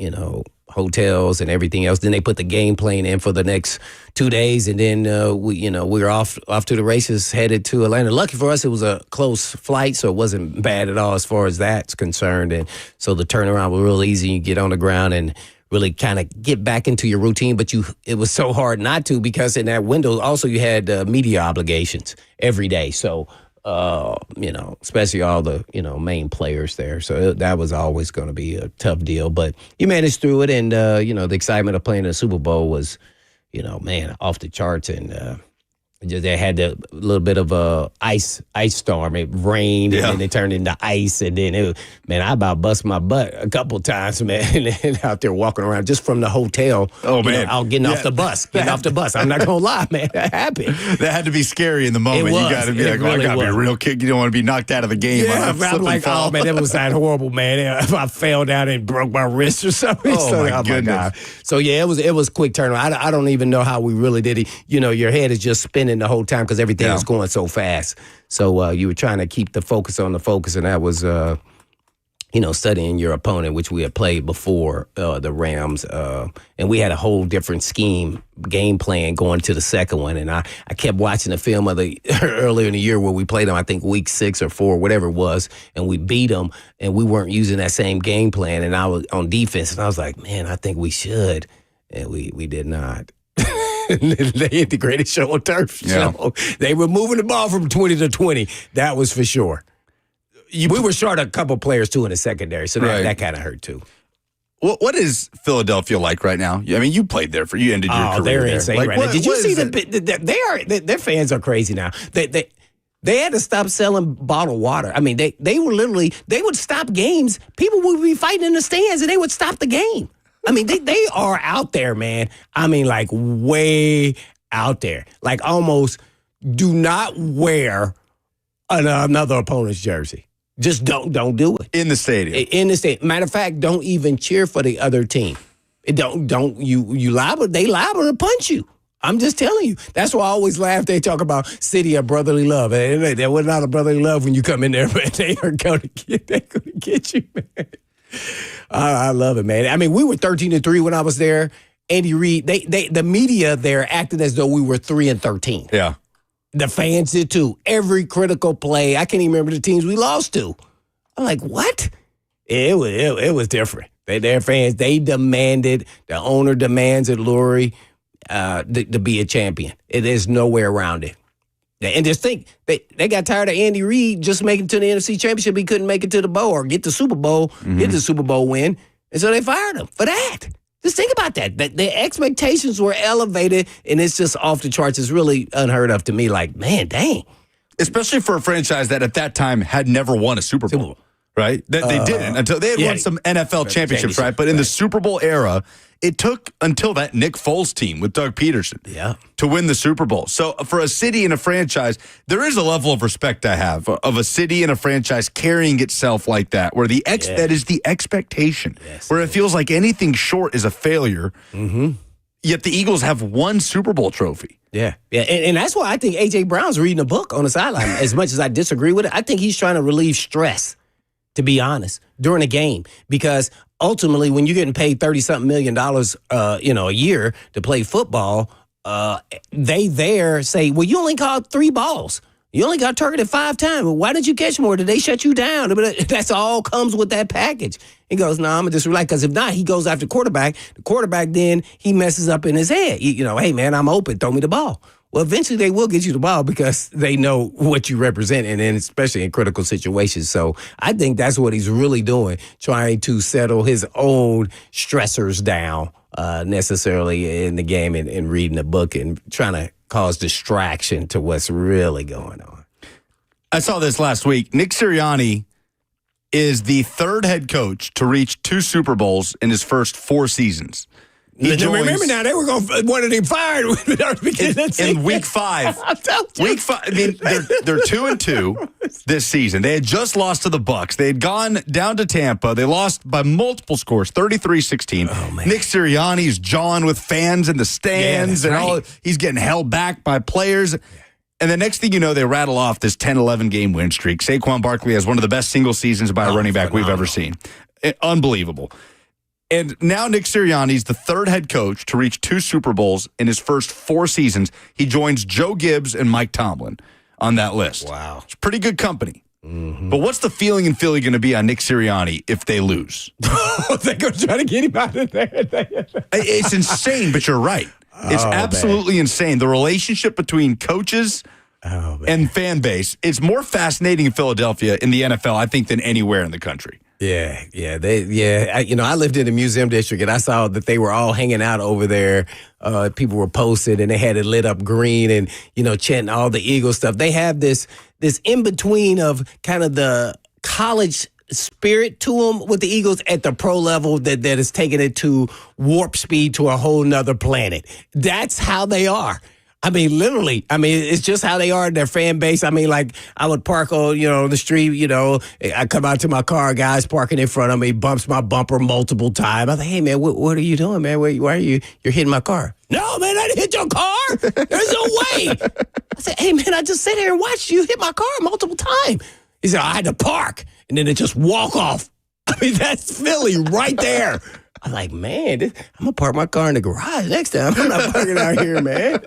hotels and everything else. Then they put the game plan in for the next 2 days, and then we were off to the races, headed to Atlanta. Lucky for us, it was a close flight, so it wasn't bad at all as far as that's concerned. And so the turnaround was real easy. You get on the ground and really kind of get back into your routine, but it was so hard not to because in that window also you had media obligations every day. So, especially all the, main players there. So that was always going to be a tough deal, but you managed through it. And, the excitement of playing the Super Bowl was, off the charts. And they had a little bit of a ice storm. It rained and then it turned into ice. And then I about bust my butt a couple of times, man, and out there walking around just from the hotel. Oh, man. Out getting off the bus. I'm not going to lie, man. That happened. That had to be scary in the moment. You got to be like, I got to be a real kid. You don't want to be knocked out of the game. Yeah, I'm like, oh, man, that was that horrible, man. If I fell down and broke my wrist or something. Oh, my goodness. God. So, yeah, it was quick turnaround. I don't even know how we really did it. Your head is just spinning the whole time because everything was going so fast. So you were trying to keep the focus on the focus, and that was, studying your opponent, which we had played before, the Rams. And we had a whole different game plan going to the second one. And I kept watching the film of the earlier in the year where we played them, I think week 6 or 4, whatever it was, and we beat them, and we weren't using that same game plan. And I was on defense, and I was like, man, I think we should. And we did not. They hit the greatest show on turf. Yeah. So they were moving the ball from 20 to 20. That was for sure. We were short a couple players, too, in the secondary, so that kind of hurt, too. What is Philadelphia like right now? I mean, you played there you ended your career they're there. insane like, right now. Did you see their fans are crazy now. They had to stop selling bottled water. I mean, they would stop games. People would be fighting in the stands, and they would stop the game. I mean, they are out there, man. I mean, like, way out there. Like, almost do not wear another opponent's jersey. Just don't do it. In the stadium. Matter of fact, don't even cheer for the other team. You liable, they liable to punch you. I'm just telling you. That's why I always laugh. They talk about city of brotherly love. There was not a brotherly love when you come in there, but they are going to get you, man. I love it, man. I mean, we were 13-3 when I was there. Andy Reid, the media there acted as though we were 3-13. Yeah. The fans did too. Every critical play. I can't even remember the teams we lost to. I'm like, what? It was different. Their fans, they demanded, the owner demands at Lurie to be a champion. There's no way around it. And just think, they got tired of Andy Reid just making it to the NFC Championship. He couldn't make it to the bowl or get the Super Bowl, get the Super Bowl win. And so they fired him for that. Just think about that. The expectations were elevated, and it's just off the charts. It's really unheard of to me. Like, man, dang. Especially for a franchise that at that time had never won a Super Bowl. Right? They didn't until they had won some NFL championships, right? But in the Super Bowl era, it took until that Nick Foles team with Doug Peterson to win the Super Bowl. So for a city and a franchise, there is a level of respect I have of a city and a franchise carrying itself like that, where that is the expectation, where it feels like anything short is a failure. Yet the Eagles have one Super Bowl trophy. Yeah. And that's why I think A.J. Brown's reading a book on the sideline. As much as I disagree with it, I think he's trying to relieve stress, to be honest, during a game. Because ultimately, when you're getting paid $30-something million, a year to play football, they there say, well, you only caught 3 balls. You only got targeted 5 times. Well, why didn't you catch more? Did they shut you down? That's all comes with that package. He goes, no, I'm going to just relax. Because if not, he goes after quarterback. The quarterback then, he messes up in his head. Hey, man, I'm open. Throw me the ball. Well, eventually they will get you the ball because they know what you represent, and then especially in critical situations. So I think that's what he's really doing, trying to settle his own stressors down necessarily in the game and reading a book and trying to cause distraction to what's really going on. I saw this last week. Nick Sirianni is the 3rd head coach to reach 2 Super Bowls in his first 4 seasons. Remember now, they were going to want him fired in week 5. Week 5. I mean, they're 2-2 this season. They had just lost to the Bucs. They had gone down to Tampa. They lost by multiple scores, 33-16. Oh, man. Nick Sirianni's jawing with fans in the stands, he's getting held back by players. And the next thing you know, they rattle off this 10-11 game win streak. Saquon Barkley has one of the best single seasons by a running back we've ever seen. Unbelievable. And now Nick Sirianni's the 3rd head coach to reach 2 Super Bowls in his first 4 seasons. He joins Joe Gibbs and Mike Tomlin on that list. Wow. It's pretty good company. But what's the feeling in Philly going to be on Nick Sirianni if they lose? They're going to try to get him out of there. It's insane, but you're right. It's absolutely insane. The relationship between coaches and fan base, it's more fascinating in Philadelphia in the NFL, I think, than anywhere in the country. Yeah. I lived in the museum district, and I saw that they were all hanging out over there. People were posted, and they had it lit up green, and chanting all the Eagle stuff. They have this in between of kind of the college spirit to them with the Eagles at the pro level that is taking it to warp speed to a whole nother planet. That's how they are. I mean, literally. I mean, it's just how they are in their fan base. I mean, like, I would park on, the street, I come out to my car, guys parking in front of me, bumps my bumper multiple times. I'm like, hey, man, what are you doing, man? Why are you're hitting my car? No, man, I didn't hit your car. There's no way. I said, hey, man, I just sat here and watched you hit my car multiple times. He said, I had to park, and then it just walk off. I mean, that's Philly right there. I'm like, man, I'm going to park my car in the garage next time. I'm not parking out here, man.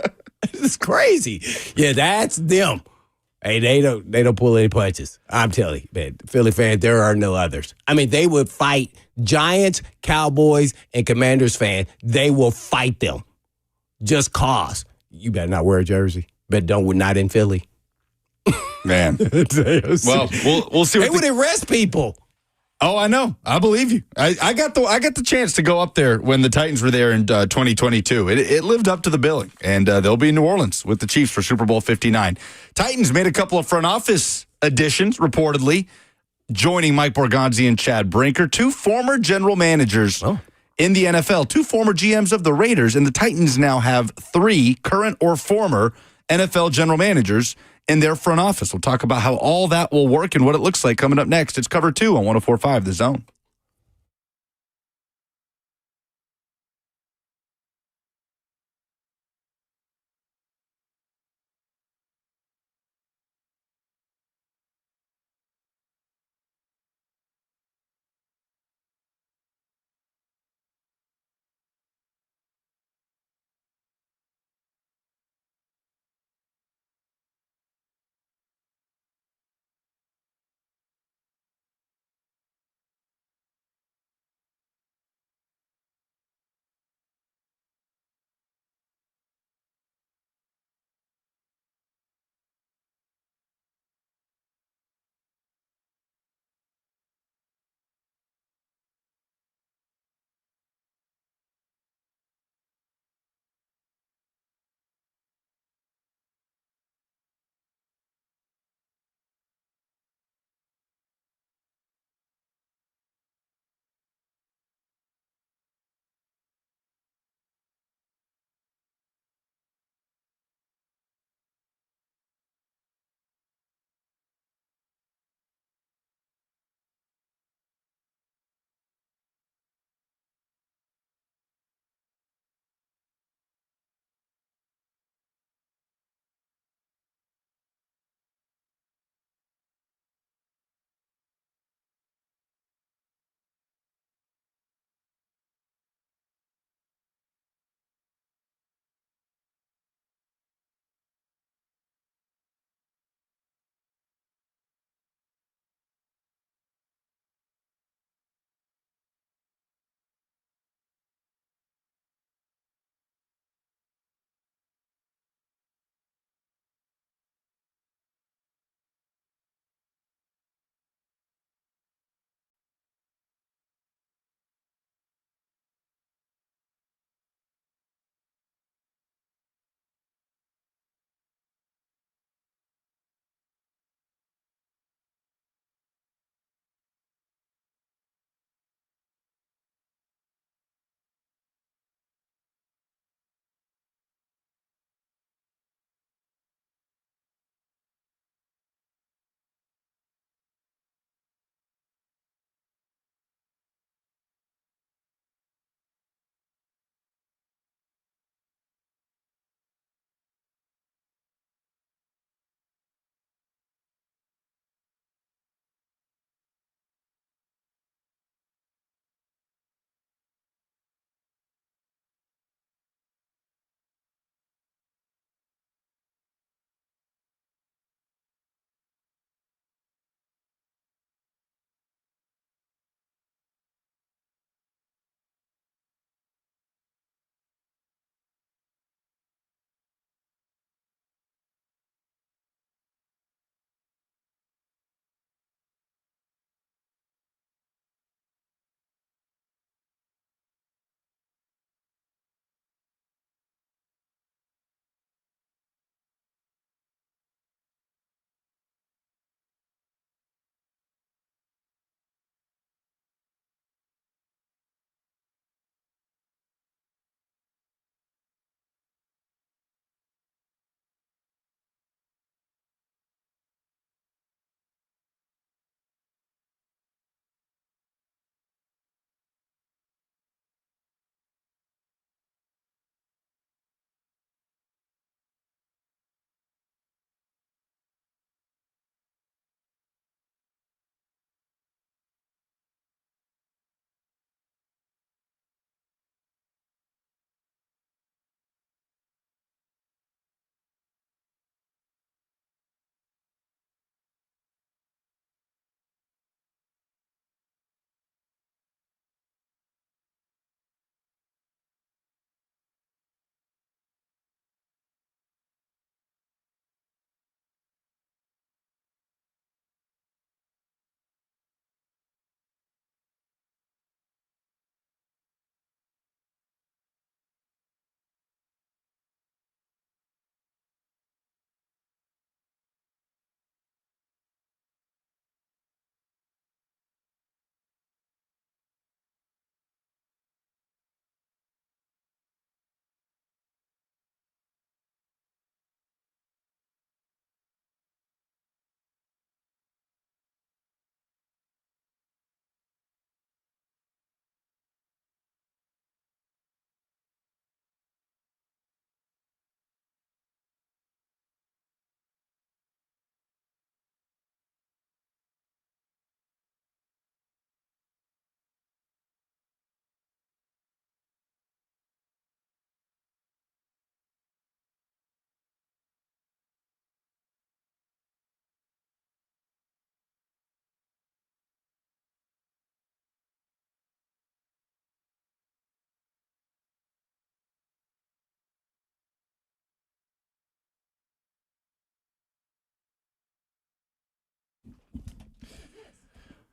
This is crazy. Yeah, that's them. Hey, they don't pull any punches. I'm telling you, man. Philly fans, there are no others. I mean, they would fight Giants, Cowboys, and Commanders fans. They will fight them. Just cause. You better not wear a jersey. But not in Philly. Man. Well, we'll see. They would arrest people. Oh, I know. I believe you. I got the chance to go up there when the Titans were there in 2022. It lived up to the billing, and they'll be in New Orleans with the Chiefs for Super Bowl 59. Titans made a couple of front office additions, reportedly, joining Mike Borgonzi and Chad Brinker, 2 former general managers in the NFL, 2 former GMs of the Raiders, and the Titans now have 3 current or former NFL general managers in their front office. We'll talk about how all that will work and what it looks like coming up next. It's Cover 2 on 104.5 The Zone.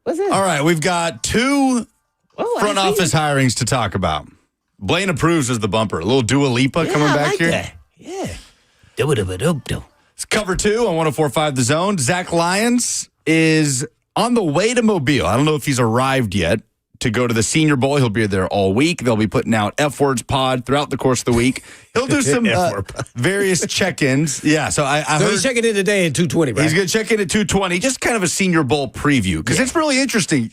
What's that? All right, we've got two front office hirings to talk about. Blaine approves as the bumper. A little Dua Lipa coming back here. That. Yeah. Do. It's cover 2 on 104.5 The Zone. Zach Lyons is on the way to Mobile. I don't know if he's arrived yet to go to the Senior Bowl. He'll be there all week. They'll be putting out F-Words pod throughout the course of the week. He'll do some various check-ins. Yeah, so I heard he's checking in today at 2:20, right? he's going to check in at 2:20, just kind of a Senior Bowl preview, because it's really interesting,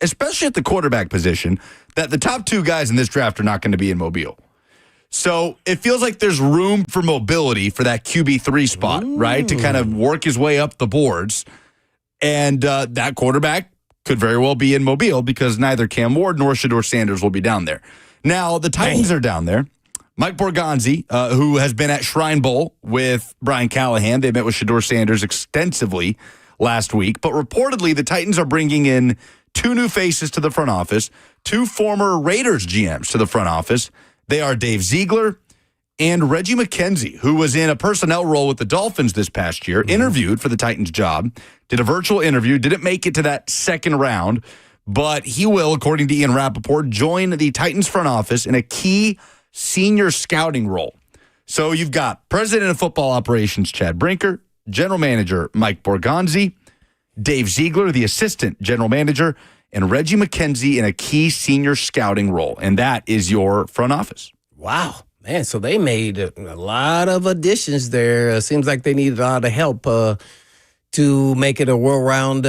especially at the quarterback position, that the top 2 guys in this draft are not going to be in Mobile. So it feels like there's room for mobility for that QB3 spot, right, to kind of work his way up the boards. And that quarterback could very well be in Mobile because neither Cam Ward nor Shedeur Sanders will be down there. Now, the Titans are down there. Mike Borgonzi, who has been at Shrine Bowl with Brian Callahan, they met with Shedeur Sanders extensively last week. But reportedly, the Titans are bringing in 2 new faces to the front office, 2 former Raiders GMs to the front office. They are Dave Ziegler and Reggie McKenzie, who was in a personnel role with the Dolphins this past year, interviewed for the Titans job, did a virtual interview, didn't make it to that second round, but he will, according to Ian Rappaport, join the Titans front office in a key senior scouting role. So you've got President of Football Operations Chad Brinker, General Manager Mike Borgonzi, Dave Ziegler, the Assistant General Manager, and Reggie McKenzie in a key senior scouting role. And that is your front office. Wow. Man, so they made a lot of additions there. Seems like they needed a lot of help to make it a world-round,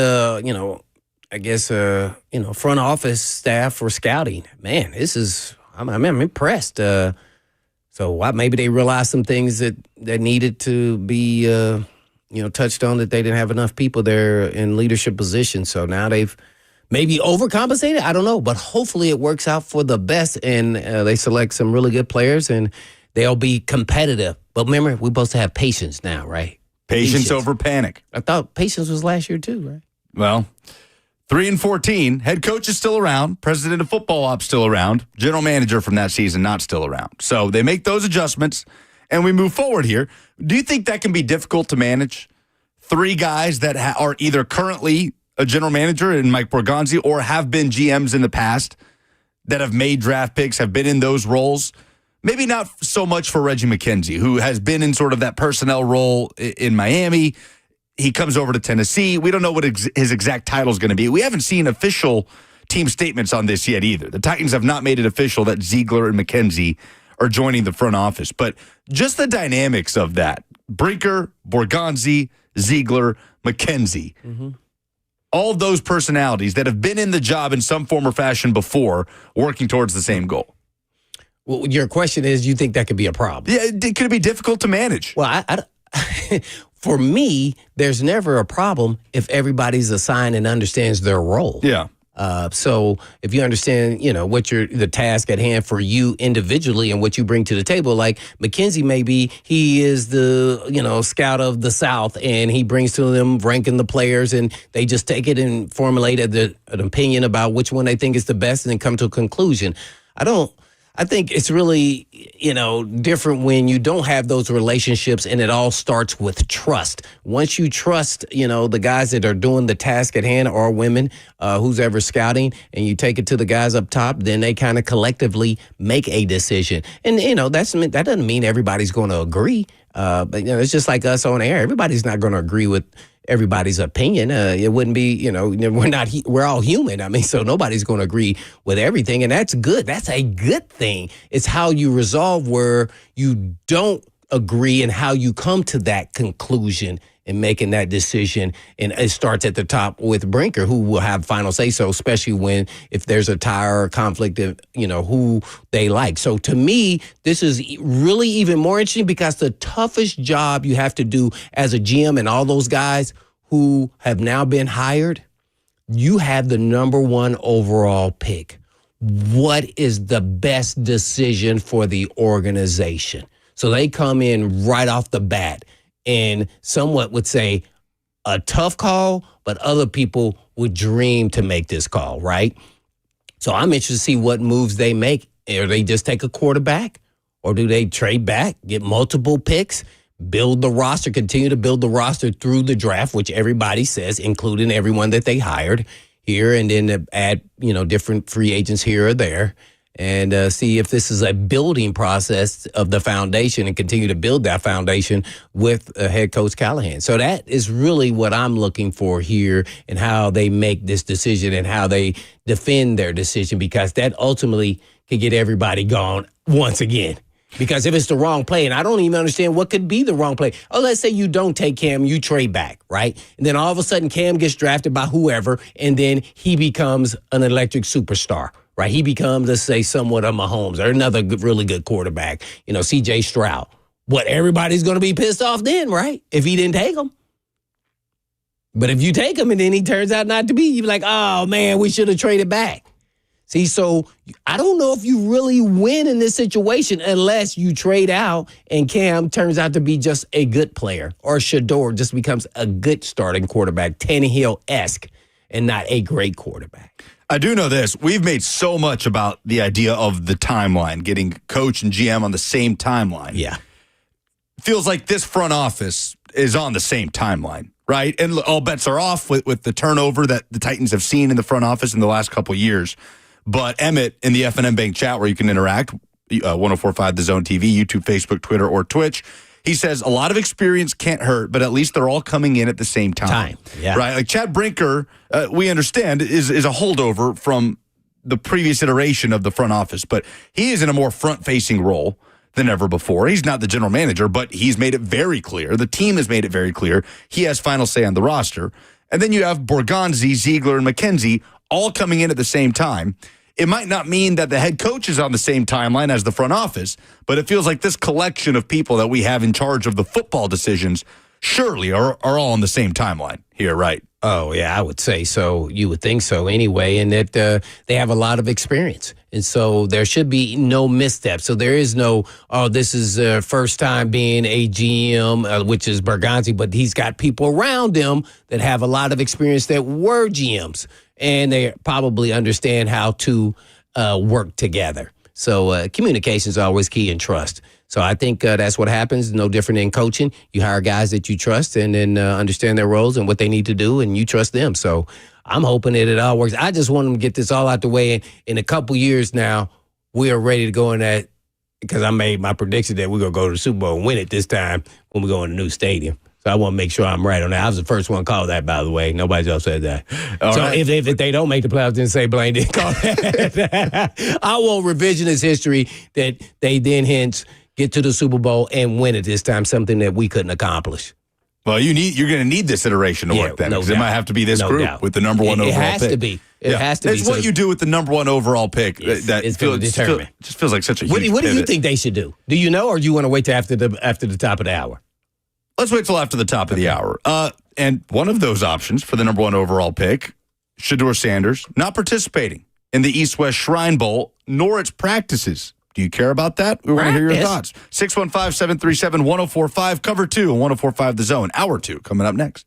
front office staff for scouting. Man, I'm impressed. So maybe they realized some things that needed to be, touched on, that they didn't have enough people there in leadership positions. So now they've maybe overcompensated. I don't know, but hopefully it works out for the best, and they select some really good players, and they'll be competitive. But remember, we're supposed to have patience now, right? Patience over panic. I thought patience was last year too, right? Well, 3-14. Head coach is still around. President of football ops still around. General manager from that season not still around. So they make those adjustments, and we move forward here. Do you think that can be difficult to manage? 3 guys that are either currently a general manager in Mike Borgonzi or have been GMs in the past that have made draft picks, have been in those roles. Maybe not so much for Reggie McKenzie, who has been in sort of that personnel role in Miami. He comes over to Tennessee. We don't know what his exact title is going to be. We haven't seen official team statements on this yet either. The Titans have not made it official that Ziegler and McKenzie are joining the front office. But just the dynamics of that, Brinker, Borgonzi, Ziegler, McKenzie, all of those personalities that have been in the job in some form or fashion before, working towards the same goal. Well, your question is, you think that could be a problem? Yeah, could it be difficult to manage? Well, for me, there's never a problem if everybody's assigned and understands their role. Yeah. So if you understand, what the task at hand for you individually and what you bring to the table, like McKenzie, maybe he is the, scout of the South, and he brings to them ranking the players, and they just take it and formulate an opinion about which one they think is the best and then come to a conclusion. I think it's really, different when you don't have those relationships, and it all starts with trust. Once you trust, the guys that are doing the task at hand, or women, who's ever scouting, and you take it to the guys up top, then they kind of collectively make a decision. And, that doesn't mean everybody's going to agree. But, it's just like us on air. Everybody's not going to agree with everybody's opinion. It wouldn't be, we're all human. I mean, so nobody's going to agree with everything. And that's good. That's a good thing. It's how you resolve where you don't agree and how you come to that conclusion in making that decision. And it starts at the top with Brinker, who will have final say so, especially if there's a tie or a conflict of, who they like. So to me, this is really even more interesting, because the toughest job you have to do as a GM, and all those guys who have now been hired, you have the number 1 overall pick. What is the best decision for the organization? So they come in right off the bat, and somewhat would say a tough call, but other people would dream to make this call, right? So I'm interested to see what moves they make. Or they just take a quarterback, or do they trade back, get multiple picks, build the roster, continue to build the roster through the draft, which everybody says, including everyone that they hired. here, and then to add, different free agents here or there, and see if this is a building process of the foundation and continue to build that foundation with head coach Callahan. So that is really what I'm looking for here, and how they make this decision and how they defend their decision, because that ultimately could get everybody gone once again. Because if it's the wrong play, and I don't even understand what could be the wrong play. Oh, let's say you don't take Cam, you trade back, right? And then all of a sudden Cam gets drafted by whoever, and then he becomes an electric superstar, right? He becomes, let's say, somewhat of Mahomes or another really good quarterback, C.J. Stroud. What, everybody's going to be pissed off then, right? If he didn't take him. But if you take him and then he turns out not to be, you're like, oh, man, we should have traded back. See, so I don't know if you really win in this situation unless you trade out and Cam turns out to be just a good player, or Shador just becomes a good starting quarterback, Tannehill-esque, and not a great quarterback. I do know this. We've made so much about the idea of the timeline, getting coach and GM on the same timeline. Yeah. Feels like this front office is on the same timeline, right? And all bets are off with the turnover that the Titans have seen in the front office in the last couple of years. But Emmett in the F&M Bank chat, where you can interact, 1045 The Zone TV, YouTube, Facebook, Twitter, or Twitch, he says a lot of experience can't hurt, but at least they're all coming in at the same time. Yeah. Right? Like Chad Brinker, we understand, is a holdover from the previous iteration of the front office, but he is in a more front-facing role than ever before. He's not the general manager, but he's made it very clear. The team has made it very clear. He has final say on the roster. And then you have Borgonzi, Ziegler, and McKenzie all coming in at the same time. It might not mean that the head coach is on the same timeline as the front office, but it feels like this collection of people that we have in charge of the football decisions surely are all on the same timeline here, right? Oh, yeah, I would say so. You would think so anyway, and that they have a lot of experience. And so there should be no misstep. So there is no, this is first time being a GM, which is Bergonzi, but he's got people around him that have a lot of experience that were GMs, and they probably understand how to work together. So communication is always key, and trust. So I think that's what happens. No different in coaching. You hire guys that you trust and then understand their roles and what they need to do, and you trust them. So I'm hoping that it all works. I just want them to get this all out the way. In a couple years now, we are ready to go in that, because I made my prediction that we're going to go to the Super Bowl and win it this time when we go in the new stadium. So I want to make sure I'm right on that. I was the first one to call that, by the way. Nobody else said that. Right. If they don't make the playoffs, then say Blaine didn't call that. I want revisionist history that they then hence get to the Super Bowl and win it this time, something that we couldn't accomplish. Well, you're going to need this iteration to work then, because it might have to be this group with the number one overall pick. It has to be. It has to be. It's what you do with the number one overall pick that it's going to determine. Just feels like such a huge What do you pivot. think they should do? Do you know, or do you want to wait till after the top of the hour? Let's wait till after the top of the hour. And one of those options for the number one overall pick, Shador Sanders, not participating in the East-West Shrine Bowl, nor its practices. Do you care about that? We want to hear your thoughts. 615-737-1045, cover 2 on 1045 The Zone. Hour 2 coming up next.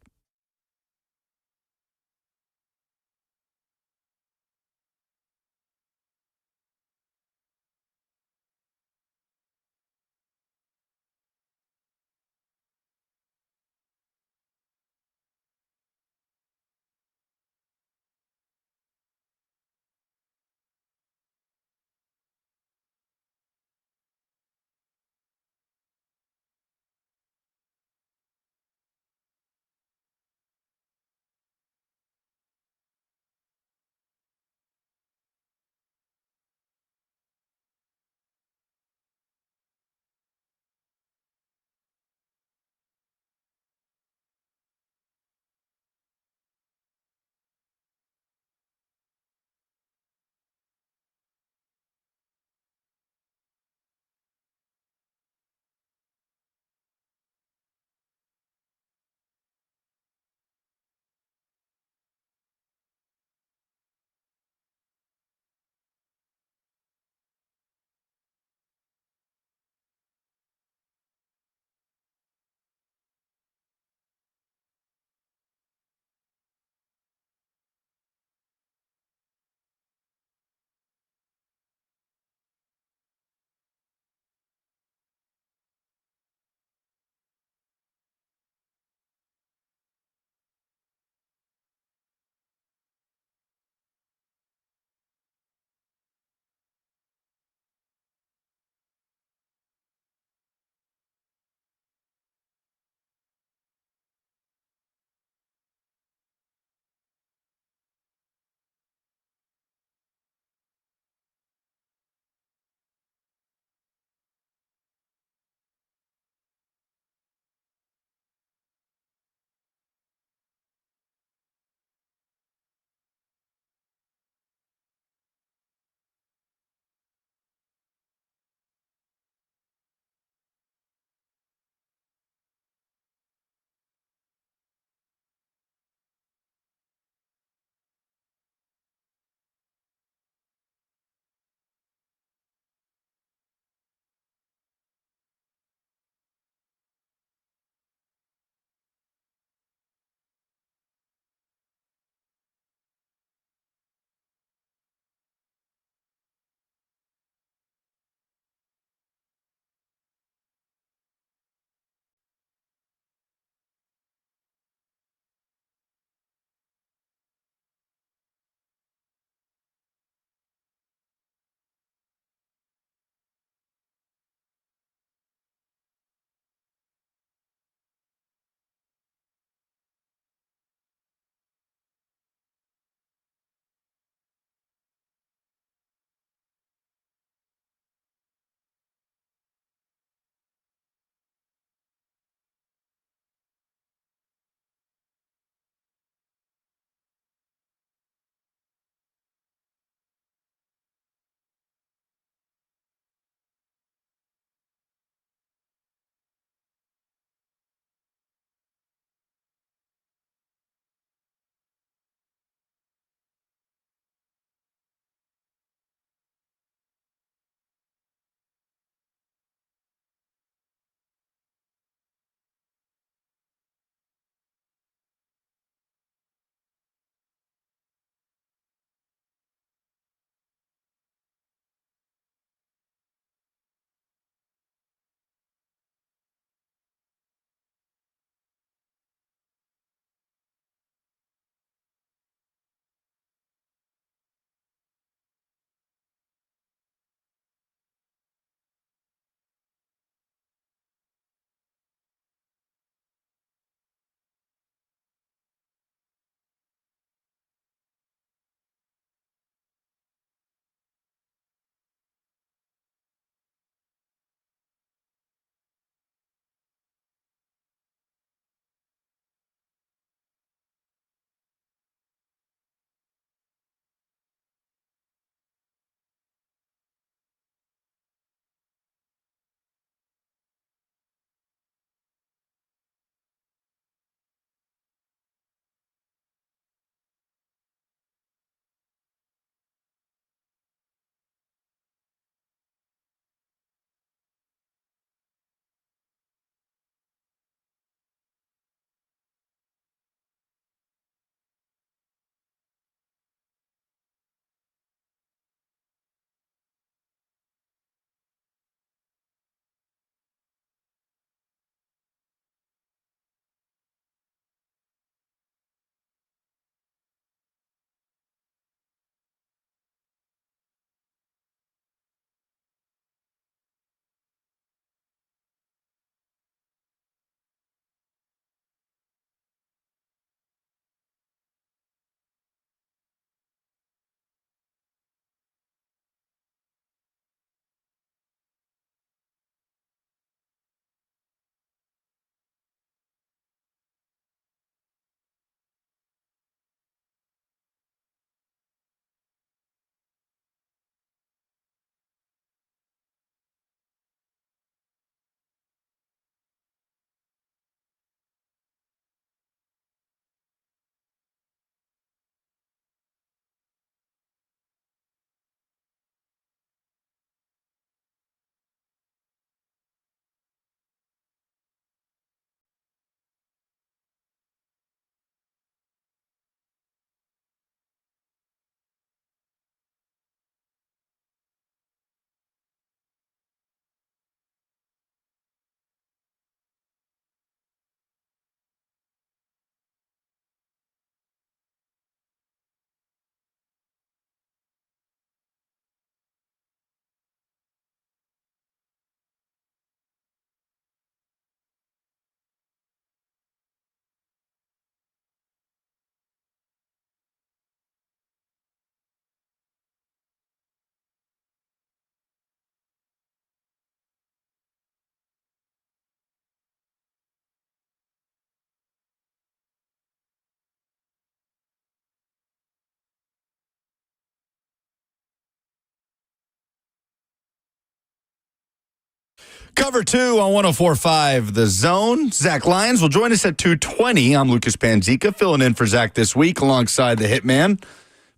Cover 2 on 104.5 The Zone. Zach Lyons will join us at 2:20. I'm Lucas Panzica, filling in for Zach this week alongside the Hitman.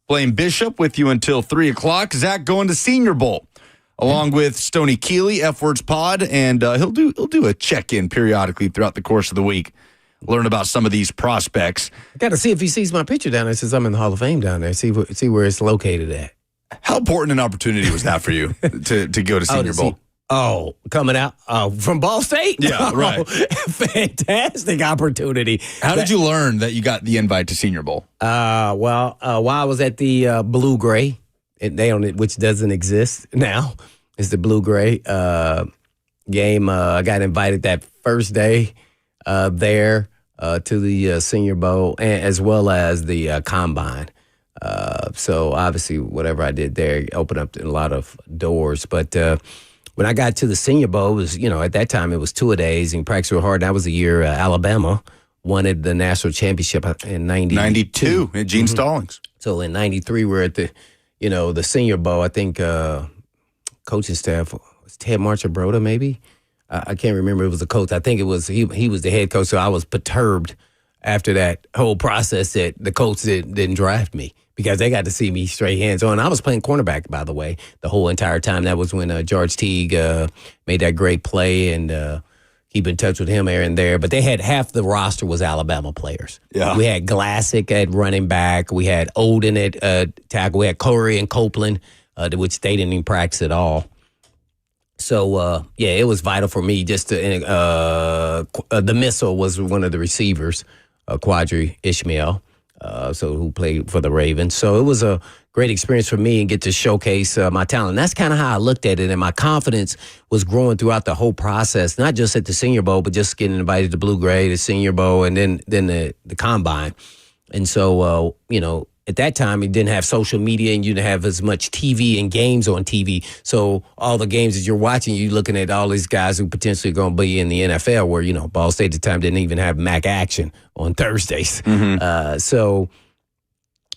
Blaine Bishop with you until 3 o'clock. Zach going to Senior Bowl along with Stoney Keeley, F Words Pod, and he'll do a check-in periodically throughout the course of the week. Learn about some of these prospects. I got to see if he sees my picture down there since I'm in the Hall of Fame down there. See where it's located at. How important an opportunity was that for you to go to Senior Bowl? Coming out from Ball State? Yeah, right. Fantastic opportunity. How did you learn that you got the invite to Senior Bowl? While I was at the Blue Gray, which doesn't exist now, it's the Blue Gray game. I got invited that first day there to the Senior Bowl, as well as the Combine. So obviously, whatever I did there opened up a lot of doors, but. When I got to the Senior Bowl, it was, at that time it was 2-a-days and practiced real hard. That was the year Alabama wanted the national championship in 92. At Gene Stallings. So in 93, we're at the Senior Bowl. I think coaching staff was Ted Marchibroda, maybe. I can't remember. It was the coach. I think it was he was the head coach. So I was perturbed after that whole process that the coach didn't draft me. Because they got to see me straight hands on. I was playing cornerback, by the way, the whole entire time. That was when George Teague made that great play and keep in touch with him here and there. But they had half the roster was Alabama players. Yeah. We had Glassick at running back. We had Odin at tackle. We had Corey and Copeland, which they didn't even practice at all. So, it was vital for me just to the missile was one of the receivers, Quadri Ishmael. Who played for the Ravens. So it was a great experience for me and get to showcase my talent. And that's kind of how I looked at it. And my confidence was growing throughout the whole process, not just at the Senior Bowl, but just getting invited to Blue Gray, the Senior Bowl, and then the Combine. And so, at that time, you didn't have social media and you didn't have as much TV and games on TV. So all the games that you're watching, you're looking at all these guys who potentially going to be in the NFL where, Ball State at the time didn't even have MAC action on Thursdays. Mm-hmm. So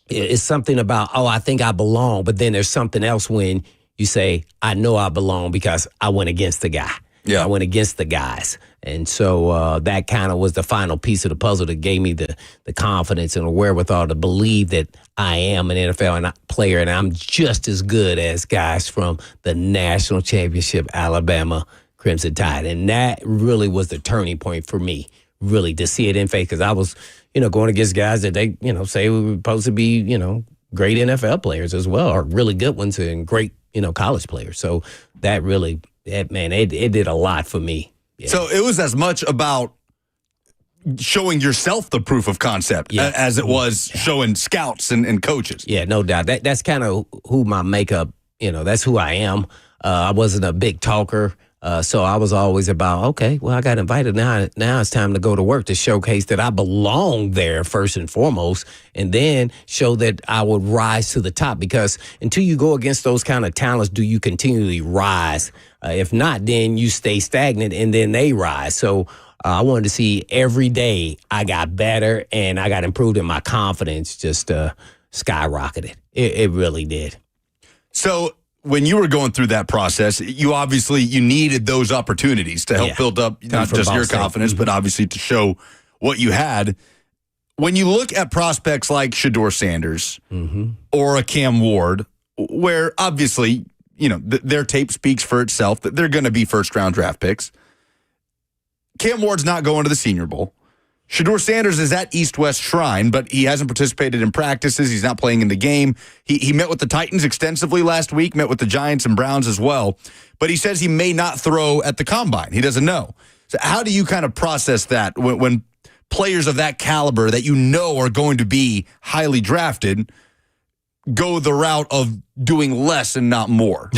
it's something about, I think I belong. But then there's something else when you say, I know I belong because I went against the guy. Yeah. I went against the guys. And so that kind of was the final piece of the puzzle that gave me the confidence and the wherewithal to believe that I am an NFL player and I'm just as good as guys from the national championship Alabama Crimson Tide. And that really was the turning point for me, really, to see it in faith. Because I was, going against guys that they, say we were supposed to be, great NFL players as well, or really good ones and great, college players. So that really, it did a lot for me. Yeah. So it was as much about showing yourself the proof of concept as it was showing scouts and coaches. Yeah, no doubt. That's kind of who my makeup, that's who I am. I wasn't a big talker. So I was always about, okay, well, I got invited. Now it's time to go to work to showcase that I belong there first and foremost, and then show that I would rise to the top. Because until you go against those kind of talents, do you continually rise? If not, then you stay stagnant and then they rise. So I wanted to see every day I got better and I got improved and my confidence just skyrocketed. It really did. So when you were going through that process, you needed those opportunities to help build up not just your confidence, but obviously to show what you had. When you look at prospects like Shedeur Sanders or a Cam Ward, where obviously, their tape speaks for itself, that they're going to be first-round draft picks. Cam Ward's not going to the Senior Bowl. Shedeur Sanders is at East-West Shrine, but he hasn't participated in practices. He's not playing in the game. He met with the Titans extensively last week, met with the Giants and Browns as well. But he says he may not throw at the Combine. He doesn't know. So how do you kind of process that when players of that caliber that are going to be highly drafted go the route of doing less and not more?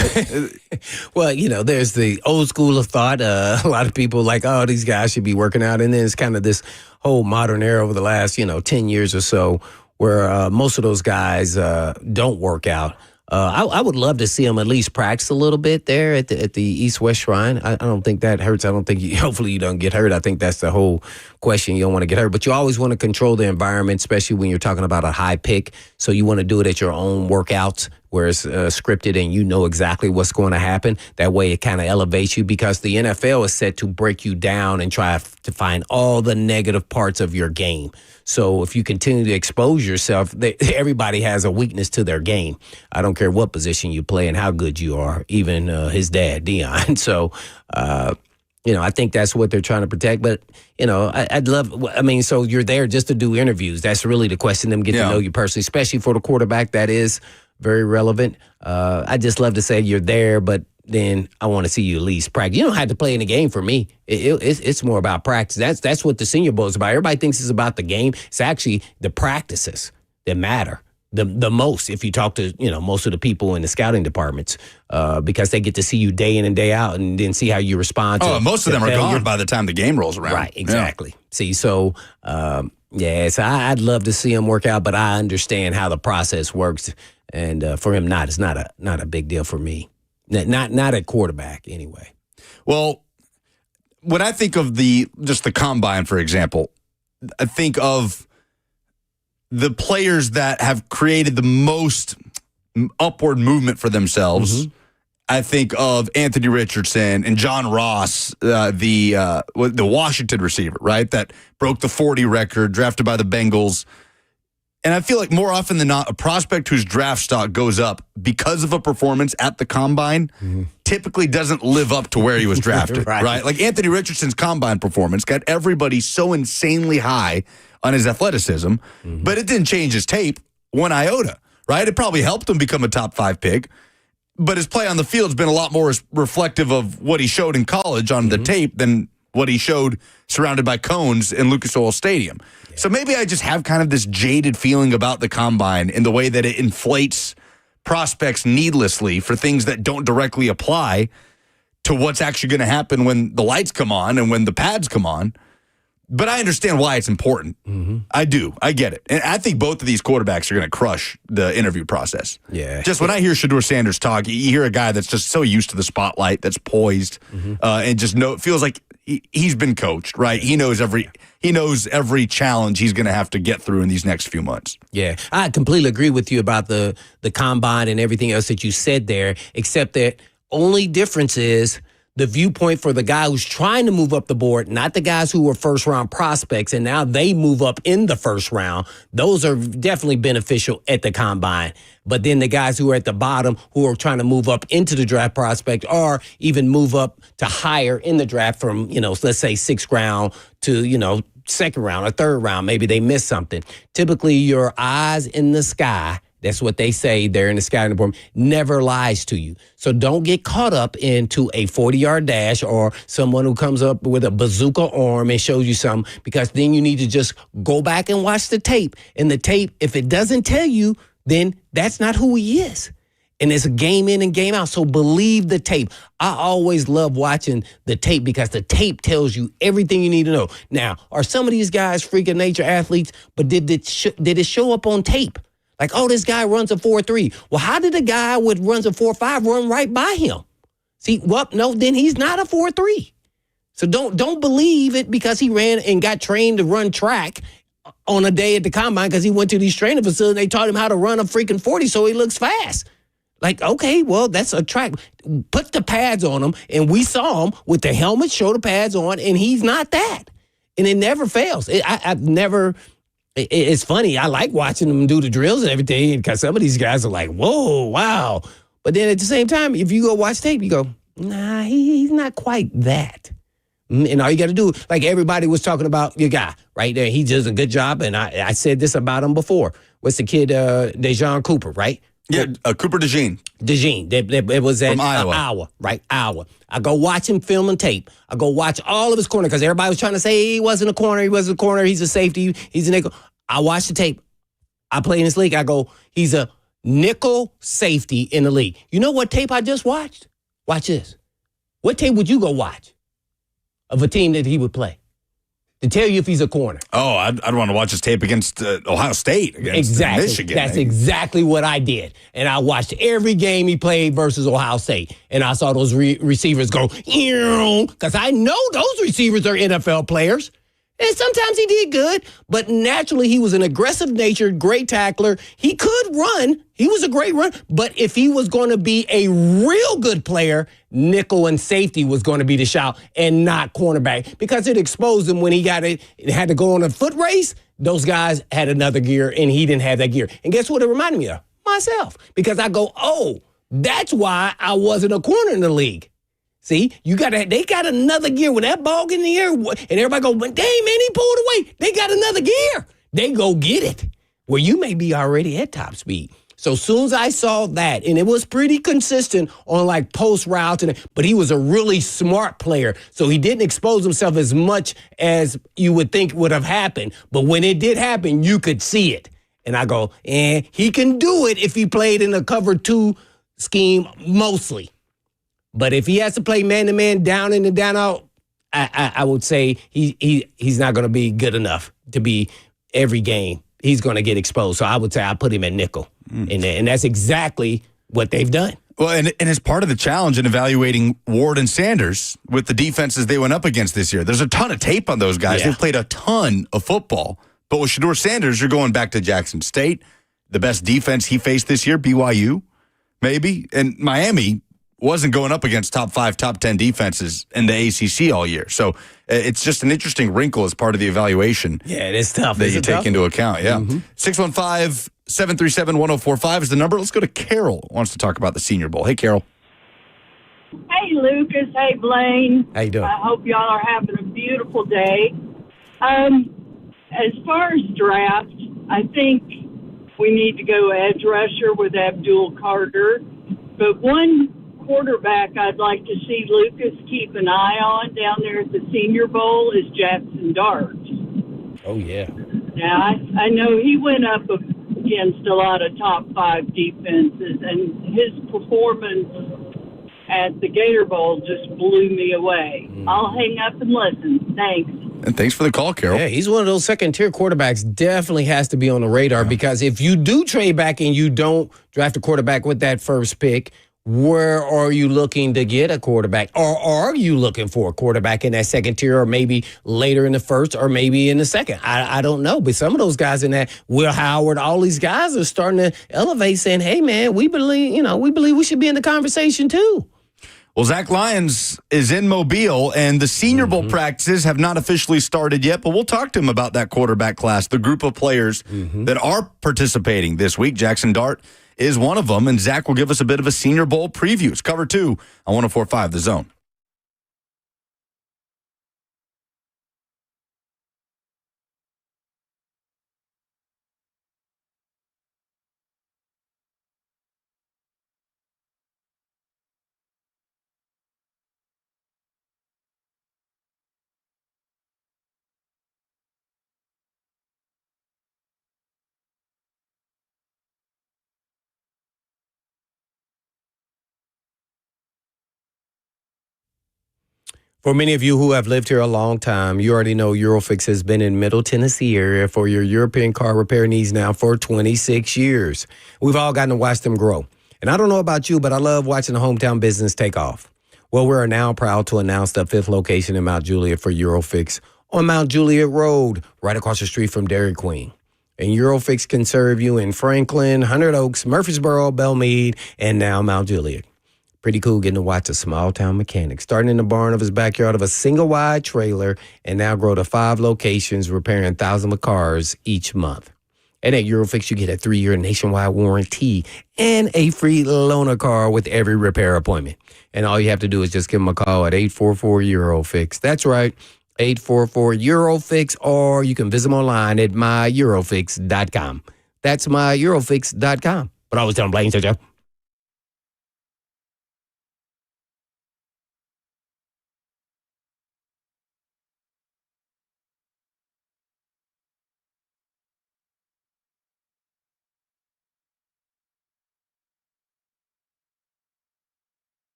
Well, there's the old school of thought. A lot of people like, these guys should be working out. And then it's kind of this whole modern era over the last, 10 years or so where most of those guys don't work out. I would love to see them at least practice a little bit there at the East-West Shrine. I don't think that hurts. I don't think hopefully you don't get hurt. I think that's the whole question. You don't want to get hurt, but you always want to control the environment, especially when you're talking about a high pick. So you want to do it at your own workouts where it's scripted and you know exactly what's going to happen. That way it kind of elevates you, because the NFL is set to break you down and try to find all the negative parts of your game. So if you continue to expose yourself, everybody has a weakness to their game. I don't care what position you play and how good you are, even his dad, Dion. So, I think that's what they're trying to protect. But, so you're there just to do interviews. That's really the question, them get to know you personally, especially for the quarterback. That is very relevant. I just love to say you're there, but then I want to see you at least practice. You don't have to play in the game for me. It's more about practice. That's what the Senior Bowl is about. Everybody thinks it's about the game. It's actually the practices that matter the most if you talk to, most of the people in the scouting departments, because they get to see you day in and day out and then see how you respond to most of them are gone by the time the game rolls around. Right, exactly. Yeah. See, so, so I'd love to see him work out, but I understand how the process works. And for him, it's not a big deal for me. Not at quarterback, anyway. Well, when I think of the combine, for example, I think of the players that have created the most upward movement for themselves. Mm-hmm. I think of Anthony Richardson and John Ross, the Washington receiver, right, that broke the 40 record, drafted by the Bengals. And I feel like more often than not, a prospect whose draft stock goes up because of a performance at the combine typically doesn't live up to where he was drafted, right? Like Anthony Richardson's combine performance got everybody so insanely high on his athleticism, but it didn't change his tape one iota, right? It probably helped him become a top 5 pick, but his play on the field has been a lot more reflective of what he showed in college on the tape than what he showed surrounded by cones in Lucas Oil Stadium. Yeah. So maybe I just have kind of this jaded feeling about the combine in the way that it inflates prospects needlessly for things that don't directly apply to what's actually going to happen when the lights come on and when the pads come on. But I understand why it's important. Mm-hmm. I do. I get it. And I think both of these quarterbacks are going to crush the interview process. Yeah. Just when I hear Shedeur Sanders talk, you hear a guy that's just so used to the spotlight, that's poised, and just feels like he's been coached, right? He knows every challenge he's going to have to get through in these next few months. Yeah, I completely agree with you about the combine and everything else that you said there, except that only difference is the viewpoint for the guy who's trying to move up the board, not the guys who were first-round prospects, and now they move up in the first round. Those are definitely beneficial at the combine. But then the guys who are at the bottom, who are trying to move up into the draft prospect, or even move up to higher in the draft from, let's say 6th round to, second round or third round. Maybe they missed something. Typically, your eyes in the sky, that's what they say there in the scouting department, never lies to you. So don't get caught up into a 40-yard dash or someone who comes up with a bazooka arm and shows you something, because then you need to just go back and watch the tape. And the tape, if it doesn't tell you, then that's not who he is. And it's a game in and game out. So believe the tape. I always love watching the tape because the tape tells you everything you need to know. Now, are some of these guys freak of nature athletes, but did it show up on tape? Like, this guy runs a 4.3. Well, how did a guy with runs a 4.5 run right by him? See, no, then he's not a 4.3. So don't believe it because he ran and got trained to run track on a day at the combine because he went to these training facilities and they taught him how to run a freaking 40 so he looks fast. Like, okay, well, that's a track. Put the pads on him, and we saw him with the helmet, shoulder pads on, and he's not that. And it never fails. I've never... It's funny. I like watching them do the drills and everything because some of these guys are like, whoa, wow. But then at the same time, if you go watch tape, you go, nah, he's not quite that. And all you got to do, like everybody was talking about your guy right there. He does a good job. And I said this about him before. What's the kid, Dejan Cooper, right? Yeah, Cooper DeJean. DeJean. It was at Iowa. Iowa. I go watch him film and tape. I go watch all of his corner because everybody was trying to say he wasn't a corner. He wasn't a corner. He's a safety. He's a nickel. I watch the tape. I play in this league. I go, he's a nickel safety in the league. You know what tape I just watched? Watch this. What tape would you go watch of a team that he would play to tell you if he's a corner? Oh, I'd want to watch his tape against Ohio State, against Michigan. That's exactly what I did. And I watched every game he played versus Ohio State. And I saw those receivers go, because I know those receivers are NFL players. And sometimes he did good, but naturally he was an aggressive-natured, great tackler. He could run. He was a great runner. But if he was going to be a real good player, nickel and safety was going to be the shout and not cornerback because it exposed him when he got it had to go on a foot race. Those guys had another gear, and he didn't have that gear. And guess what it reminded me of? Myself. Because I go, oh, that's why I wasn't a corner in the league. See, they got another gear. When that ball get in the air, and everybody go, dang, man, he pulled away. They got another gear. They go get it. Where you may be already at top speed. So as soon as I saw that, and it was pretty consistent on like post routes, but he was a really smart player. So he didn't expose himself as much as you would think would have happened. But when it did happen, you could see it. And I go, he can do it if he played in a cover 2 scheme mostly. But if he has to play man-to-man, down in and down out, I would say he's not going to be good enough to be every game. He's going to get exposed. So I would say I put him at nickel. And that's exactly what they've done. Well, and it's part of the challenge in evaluating Ward and Sanders with the defenses they went up against this year. There's a ton of tape on those guys. Yeah. They've played a ton of football. But with Shedeur Sanders, you're going back to Jackson State. The best defense he faced this year, BYU, maybe. And Miami wasn't going up against top 5, top 10 defenses in the ACC all year. So it's just an interesting wrinkle as part of the evaluation. Yeah, it is tough. That you take into account, yeah. 615-737-1045 is the number. Let's go to Carol, who wants to talk about the Senior Bowl. Hey, Carol. Hey, Lucas. Hey, Blaine. How you doing? I hope y'all are having a beautiful day. As far as draft, I think we need to go edge rusher with Abdul Carter. But one quarterback I'd like to see Lucas keep an eye on down there at the Senior Bowl is Jackson Dart. Oh, yeah. Now, I know he went up against a lot of top 5 defenses, and his performance at the Gator Bowl just blew me away. I'll hang up and listen. Thanks. And thanks for the call, Carol. Yeah, he's one of those second-tier quarterbacks. Definitely has to be on the radar because if you do trade back and you don't draft a quarterback with that first pick, where are you looking to get a quarterback? Or are you looking for a quarterback in that second tier or maybe later in the first or maybe in the second? I don't know. But some of those guys in that, Will Howard, all these guys are starting to elevate saying, hey, man, we believe we should be in the conversation too. Well, Zach Lyons is in Mobile, and the Senior Bowl practices have not officially started yet, but we'll talk to him about that quarterback class, the group of players that are participating this week. Jackson Dart is one of them, and Zach will give us a bit of a Senior Bowl preview. It's cover 2 on 104.5 The Zone. For many of you who have lived here a long time, you already know Eurofix has been in Middle Tennessee area for your European car repair needs now for 26 years. We've all gotten to watch them grow. And I don't know about you, but I love watching the hometown business take off. Well, we're now proud to announce the 5th location in Mount Juliet for Eurofix on Mount Juliet Road, right across the street from Dairy Queen. And Eurofix can serve you in Franklin, Hundred Oaks, Murfreesboro, Belmead, and now Mount Juliet. Pretty cool getting to watch a small-town mechanic starting in the barn of his backyard of a single-wide trailer and now grow to 5 locations repairing thousands of cars each month. And at Eurofix, you get a 3-year nationwide warranty and a free loaner car with every repair appointment. And all you have to do is just give them a call at 844-EUROFIX. That's right, 844-EUROFIX, or you can visit them online at myeurofix.com. That's myeurofix.com. But I always tell them, Blaine, Joe.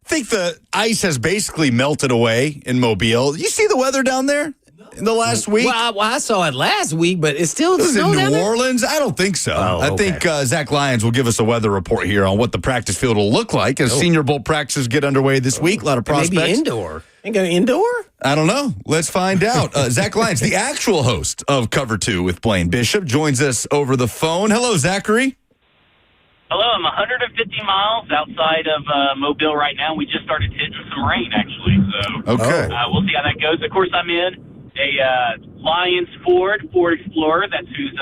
think the ice has basically melted away in Mobile. You see the weather down there in the last week? Well, I saw it last week, but it's still It was in snow down New there? Orleans? I don't think so. Oh, I okay. think Zach Lyons will give us a weather report here on what the practice field will look like as Senior Bowl practices get underway this week. A lot of prospects. Maybe indoor. Ain't got an indoor? I don't know. Let's find out. Zach Lyons, the actual host of Cover 2 with Blaine Bishop, joins us over the phone. Hello, Zachary. Hello, I'm 150 miles outside of Mobile right now. We just started hitting some rain, actually. So Okay. we'll see how that goes. Of course, I'm in a Lions Ford Explorer. That's who's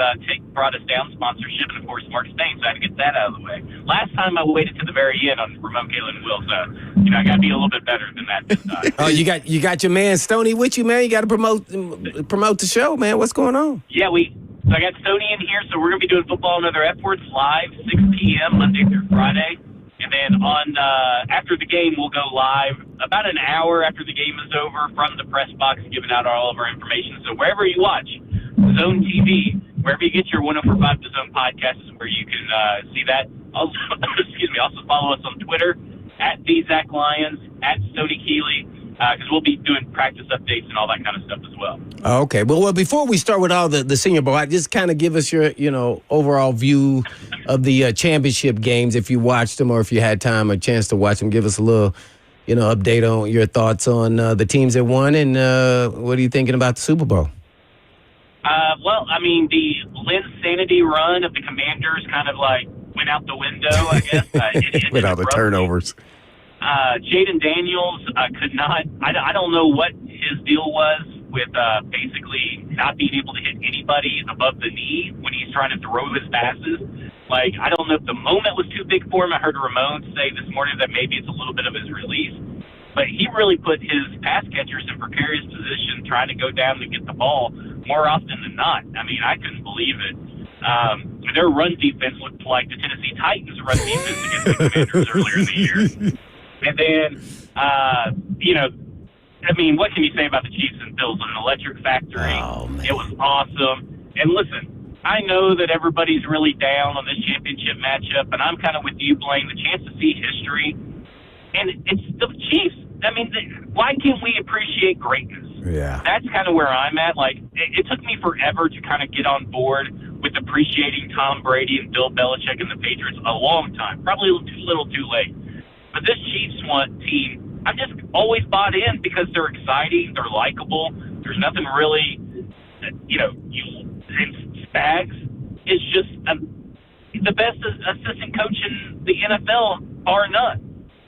brought us down, sponsorship, and, of course, Mark Spain. So I had to get that out of the way. Last time I waited to the very end on Ramon, Kayla, and Will. So, I got to be a little bit better than that this time. Oh, you got your man Stoney with you, man. You got to promote the show, man. What's going on? Yeah, So I got Stoney in here, so we're going to be doing Football and Other Efforts live 6 p.m. Monday through Friday. And then on after the game, we'll go live about an hour after the game is over from the press box, giving out all of our information. So wherever you watch, Zone TV, wherever you get your 104.5 The Zone podcast is where you can see that. Also, also follow us on Twitter, at @TheZachLyons, @StoneyKeeley. Because we'll be doing practice updates and all that kind of stuff as well. Okay. Well, before we start with all the Senior Bowl, just kind of give us your, overall view of the championship games, if you watched them or if you had time or chance to watch them. Give us a little, update on your thoughts on the teams that won and what are you thinking about the Super Bowl? The Linsanity run of the Commanders kind of went out the window, I guess. With all the turnovers. Jaden Daniels could not. I don't know what his deal was with basically not being able to hit anybody above the knee when he's trying to throw his passes. I don't know if the moment was too big for him. I heard Ramon say this morning that maybe it's a little bit of his release. But he really put his pass catchers in precarious position trying to go down and get the ball more often than not. I couldn't believe it. Their run defense looked like the Tennessee Titans' run defense against the Commanders earlier in the year. And then, what can you say about the Chiefs and Bills? An electric factory. Oh, man. It was awesome. And listen, I know that everybody's really down on this championship matchup, and I'm kind of with you, Blaine, the chance to see history. And it's the Chiefs. Why can't we appreciate greatness? Yeah. That's kind of where I'm at. It took me forever to kind of get on board with appreciating Tom Brady and Bill Belichick and the Patriots. A long time. Probably a little too late. But this Chiefs team, I've just always bought in because they're exciting, they're likable. There's nothing really, and Spags is just the best assistant coach in the NFL, bar none.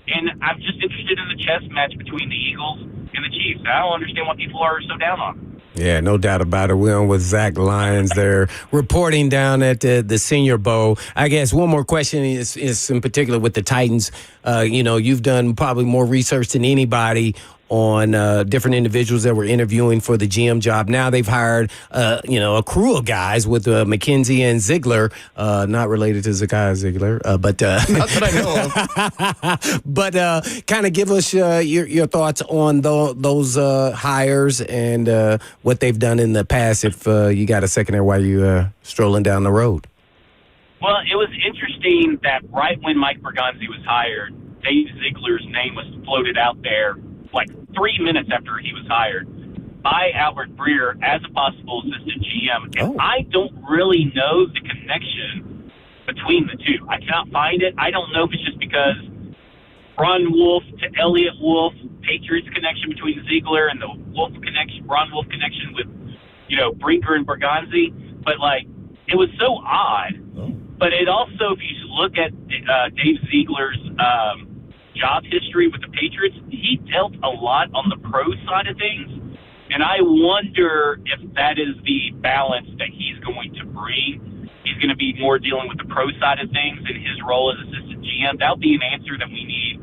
And I'm just interested in the chess match between the Eagles and the Chiefs. I don't understand why people are so down on them. Yeah, no doubt about it. We're on with Zach Lyons there, reporting down at the Senior Bowl. I guess one more question is in particular with the Titans. You've done probably more research than anybody on different individuals that were interviewing for the GM job. Now they've hired, a crew of guys with McKenzie and Ziegler, not related to Zakiah Ziegler, but not that I know of. But kind of give us your thoughts on those hires and what they've done in the past. If you got a second there while you strolling down the road. Well, it was interesting that right when Mike Bergonzi was hired, Dave Ziegler's name was floated out there 3 minutes after he was hired by Albert Breer as a possible assistant GM. And I don't really know the connection between the two. I cannot find it. I don't know if it's just because Ron Wolf to Elliott Wolf, Patriots connection between Ziegler and the Ron Wolf connection with, Brinker and Bergonzi. But, it was so odd. But it also, if you look at Dave Ziegler's job history with the Patriots, he dealt a lot on the pro side of things. And I wonder if that is the balance that he's going to bring. He's going to be more dealing with the pro side of things in his role as assistant GM. That'll be an answer that we need,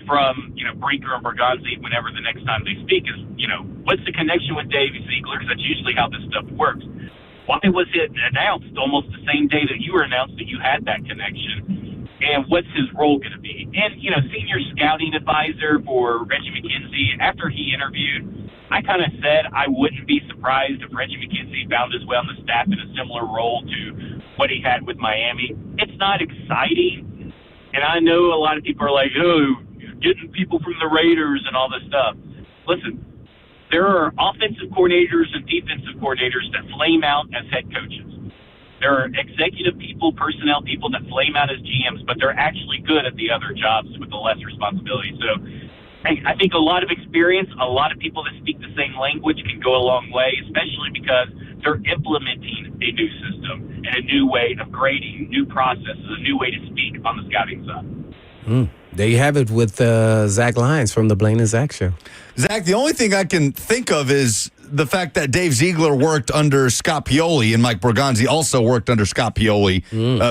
from, Brinker and Bergonzi whenever the next time they speak is, what's the connection with Dave Ziegler? Because that's usually how this stuff works. Why was it announced almost the same day that you were announced that you had that connection? And what's his role going to be? And, senior scouting advisor for Reggie McKenzie, after he interviewed, I kind of said I wouldn't be surprised if Reggie McKenzie found his way on the staff in a similar role to what he had with Miami. It's not exciting, And I know a lot of people are like, oh, getting people from the Raiders and all this stuff. Listen, there are offensive coordinators and defensive coordinators that flame out as head coaches. There are executive people, personnel people that flame out as GMs, but they're actually good at the other jobs with the less responsibility. So I think a lot of experience, a lot of people that speak the same language can go a long way, especially because they're implementing a new system and a new way of grading, new processes, a new way to speak on the scouting side. There you have it with Zach Lyons from the Blaine and Zach Show. Zach, the only thing I can think of is the fact that Dave Ziegler worked under Scott Pioli and Mike Borgonzi also worked under Scott Pioli.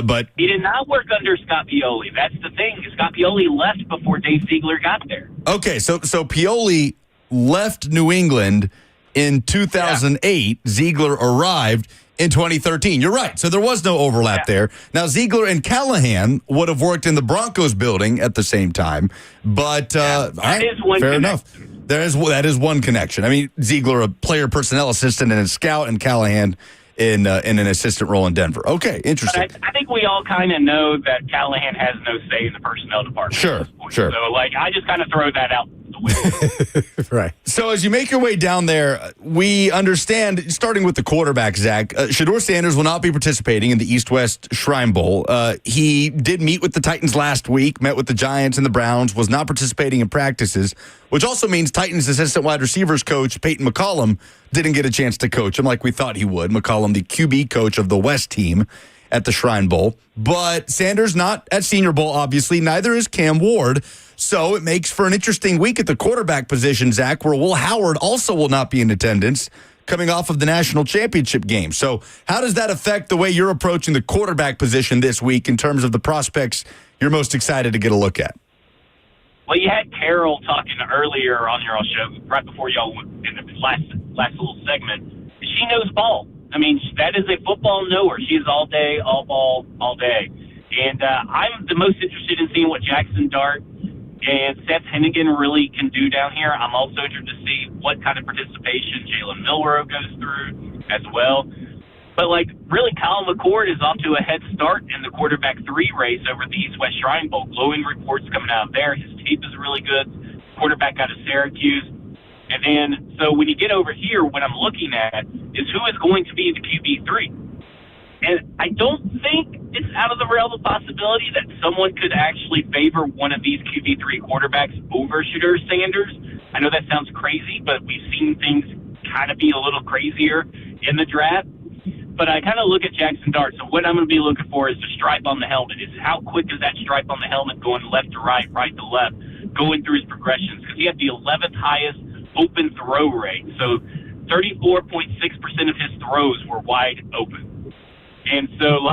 But he did not work under Scott Pioli. That's the thing. Scott Pioli left before Dave Ziegler got there. Okay, so Pioli left New England in 2008. Yeah. Ziegler arrived in 2013. You're right. So there was no overlap there. Now, Ziegler and Callahan would have worked in the Broncos building at the same time. But that is one fair connection. enough. That is one connection. I mean, Ziegler, a player personnel assistant and a scout, and Callahan in an assistant role in Denver. Okay, interesting. But I think we all kind of know that Callahan has no say in the personnel department. Sure. So, I just kind of throw that out the window. Right. So as you make your way down there, we understand, starting with the quarterback, Zach, Shedeur Sanders will not be participating in the East-West Shrine Bowl. He did meet with the Titans last week, met with the Giants and the Browns, was not participating in practices, which also means Titans assistant wide receivers coach Peyton McCollum didn't get a chance to coach him like we thought he would. McCollum, the QB coach of the West team at the Shrine Bowl. But Sanders not at Senior Bowl, obviously. Neither is Cam Ward. So it makes for an interesting week at the quarterback position, Zach, where Will Howard also will not be in attendance coming off of the national championship game. So how does that affect the way you're approaching the quarterback position this week in terms of the prospects you're most excited to get a look at? Well, you had Carol talking earlier on your show, right before y'all went in the last little segment. She knows ball. I mean, that is a football knower. She is all day, all ball, all day. And I'm the most interested in seeing what Jackson Dart and Seth Hennigan really can do down here. I'm also interested to see what kind of participation Jalen Milroe goes through as well. But, really, Kyle McCord is off to a head start in the quarterback 3 race over the East-West Shrine Bowl. Glowing reports coming out of there. His tape is really good. Quarterback out of Syracuse. And then, so when you get over here, what I'm looking at is who is going to be the QB3. And I don't think it's out of the realm of possibility that someone could actually favor one of these QB3 quarterbacks over Shedeur Sanders. I know that sounds crazy, but we've seen things kind of be a little crazier in the draft. But I kind of look at Jackson Dart. So what I'm going to be looking for is the stripe on the helmet. Is how quick is that stripe on the helmet going left to right, right to left, going through his progressions? Because he had the 11th highest open throw rate. So 34.6% of his throws were wide open. And so,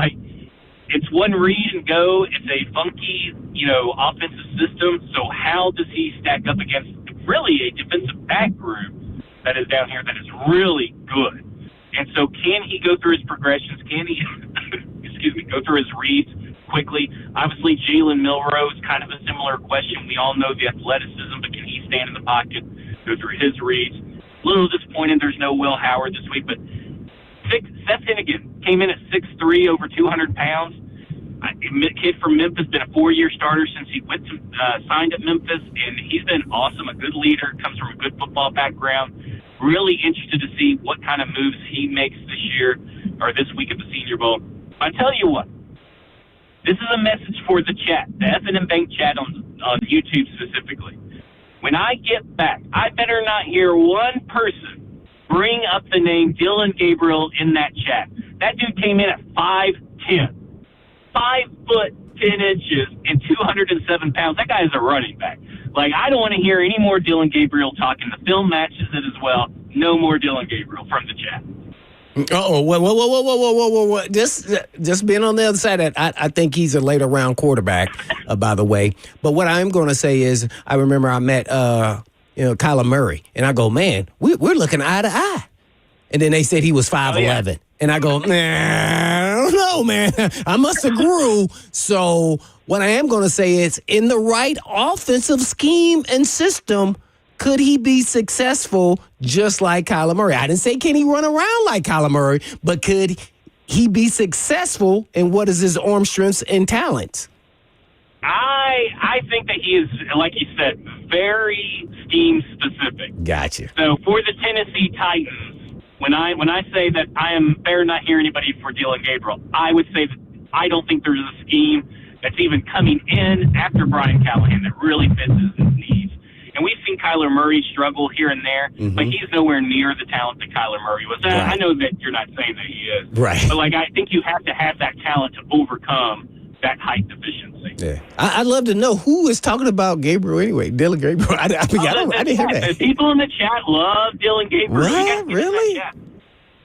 it's one read and go. It's a funky, offensive system. So how does he stack up against really a defensive back group that is down here that is really good? And so can he go through his progressions? Can he, go through his reads quickly? Obviously, Jalen Milroe is kind of a similar question. We all know the athleticism, but can he stand in the pocket, go through his reads? A little disappointed there's no Will Howard this week, but Seth Hennigan came in at 6'3", over 200 pounds. Kid from Memphis, been a 4-year starter since he went to signed at Memphis, and he's been awesome, a good leader, comes from a good football background. Really interested to see what kind of moves he makes this year or this week at the Senior Bowl. I tell you what, this is a message for the chat, the F&M Bank chat on YouTube specifically. When I get back, I better not hear one person bring up the name Dylan Gabriel in that chat. That dude came in at 5'10", 5'10" and 207 pounds. That guy is a running back. I don't want to hear any more Dylan Gabriel talking. The film matches it as well. No more Dylan Gabriel from the chat. Whoa. Just being on the other side of that, I think he's a later round quarterback, by the way. But what I'm going to say is I remember I met Kyler Murray, and I go, man, we're looking eye to eye. And then they said he was 5'11". Yeah. And I go, nah, I don't know, man. I must have grew. So what I am going to say is in the right offensive scheme and system, could he be successful just like Kyler Murray? I didn't say can he run around like Kyler Murray, but could he be successful in what is his arm strengths and talents? I think that he is, like you said, very scheme specific. Gotcha. So for the Tennessee Titans, when I say that I am better not hear anybody for Dylan Gabriel, I would say that I don't think there's a scheme that's even coming in after Brian Callahan that really fits his needs. And we've seen Kyler Murray struggle here and there, but he's nowhere near the talent that Kyler Murray was. Right. I know that you're not saying that he is. Right. But, I think you have to have that talent to overcome that height deficiency. Yeah. I'd love to know who is talking about Gabriel anyway. Dylan Gabriel. I didn't hear that. The people in the chat love Dylan Gabriel. What? Really?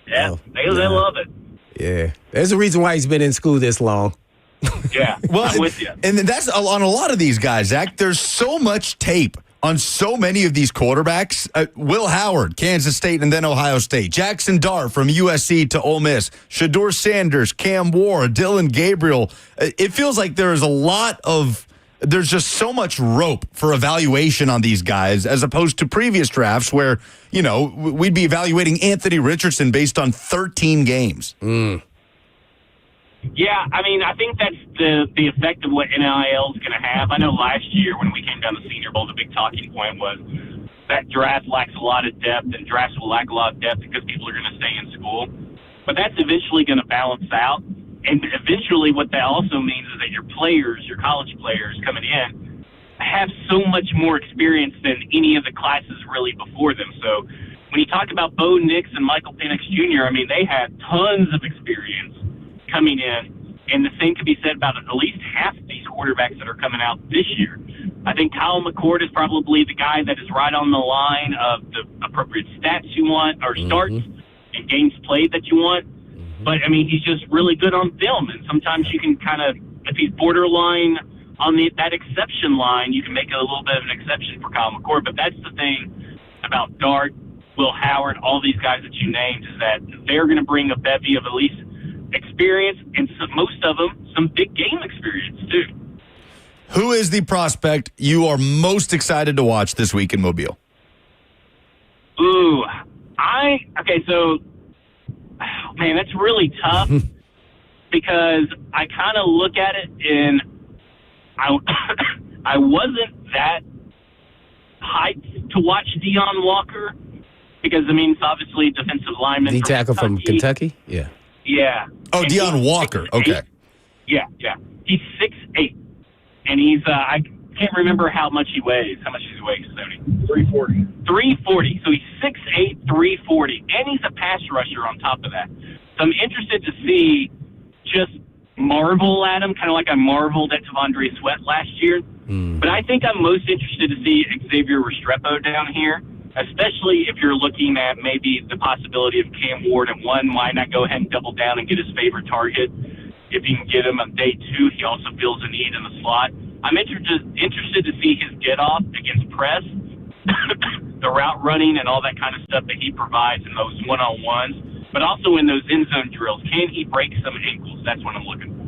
Yeah, Oh, they love it. Yeah. There's a reason why he's been in school this long. Yeah, Well, I'm with you. and that's on a lot of these guys, Zach. There's so much tape on so many of these quarterbacks. Will Howard, Kansas State, and then Ohio State. Jackson Dart from USC to Ole Miss. Shador Sanders, Cam Ward, Dylan Gabriel. It feels like there's just so much rope for evaluation on these guys as opposed to previous drafts where, we'd be evaluating Anthony Richardson based on 13 games. Yeah, I think that's the effect of what NIL is going to have. I know last year when we came down to Senior Bowl, the big talking point was that draft lacks a lot of depth, and drafts will lack a lot of depth because people are going to stay in school. But that's eventually going to balance out. And eventually what that also means is that your college players coming in, have so much more experience than any of the classes really before them. So when you talk about Bo Nix and Michael Penix Jr., they had tons of experience coming in, and the same could be said about at least half of these quarterbacks that are coming out this year. I think Kyle McCord is probably the guy that is right on the line of the appropriate stats you want, or starts and games played that you want. But, he's just really good on film, and sometimes you can kind of, if he's borderline on that exception line, you can make it a little bit of an exception for Kyle McCord. But that's the thing about Dart, Will Howard, all these guys that you named, is that they're going to bring a bevy of at least experience, and most of them some big game experience too. Who is the prospect you are most excited to watch this week in Mobile? Ooh, so man, that's really tough because I kind of look at it and I wasn't that hyped to watch Deion Walker because it's obviously a defensive lineman. The tackle from Kentucky? Yeah. Yeah. Oh, Deion Walker. Okay. Yeah. He's 6'8", and he's I can't remember how much he weighs. How much does he weigh? 340. 340. So he's 6'8", 340, and he's a pass rusher on top of that. So I'm interested to see just marvel at him, kind of like I marveled at Tavondre Sweat last year. But I think I'm most interested to see Xavier Restrepo down here, especially if you're looking at maybe the possibility of Cam Ward at one. Why not go ahead and double down and get his favorite target? If you can get him on day two, he also feels a need in the slot. I'm interested to see his get-off against press, the route running and all that kind of stuff that he provides in those one-on-ones, but also in those end zone drills. Can he break some ankles? That's what I'm looking for.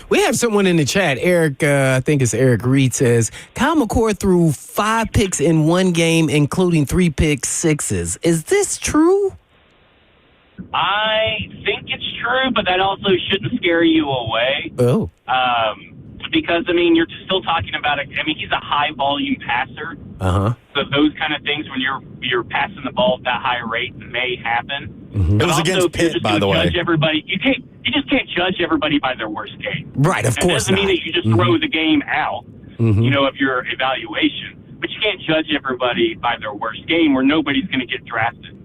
We have someone in the chat. Eric, I think it's Eric Reed, says, Kyle McCord threw 5 picks in one game, including 3 pick sixes. Is this true? I think it's true, but that also shouldn't scare you away. Oh. Because, you're still talking about it. He's a high-volume passer. Uh-huh. So those kind of things, when you're passing the ball at that high rate, may happen. It was against Pitt, by the way. Judge everybody. You just can't judge everybody by their worst game. Right, of course That doesn't not. mean that you just throw the game out, of your evaluation. But you can't judge everybody by their worst game, or nobody's going to get drafted.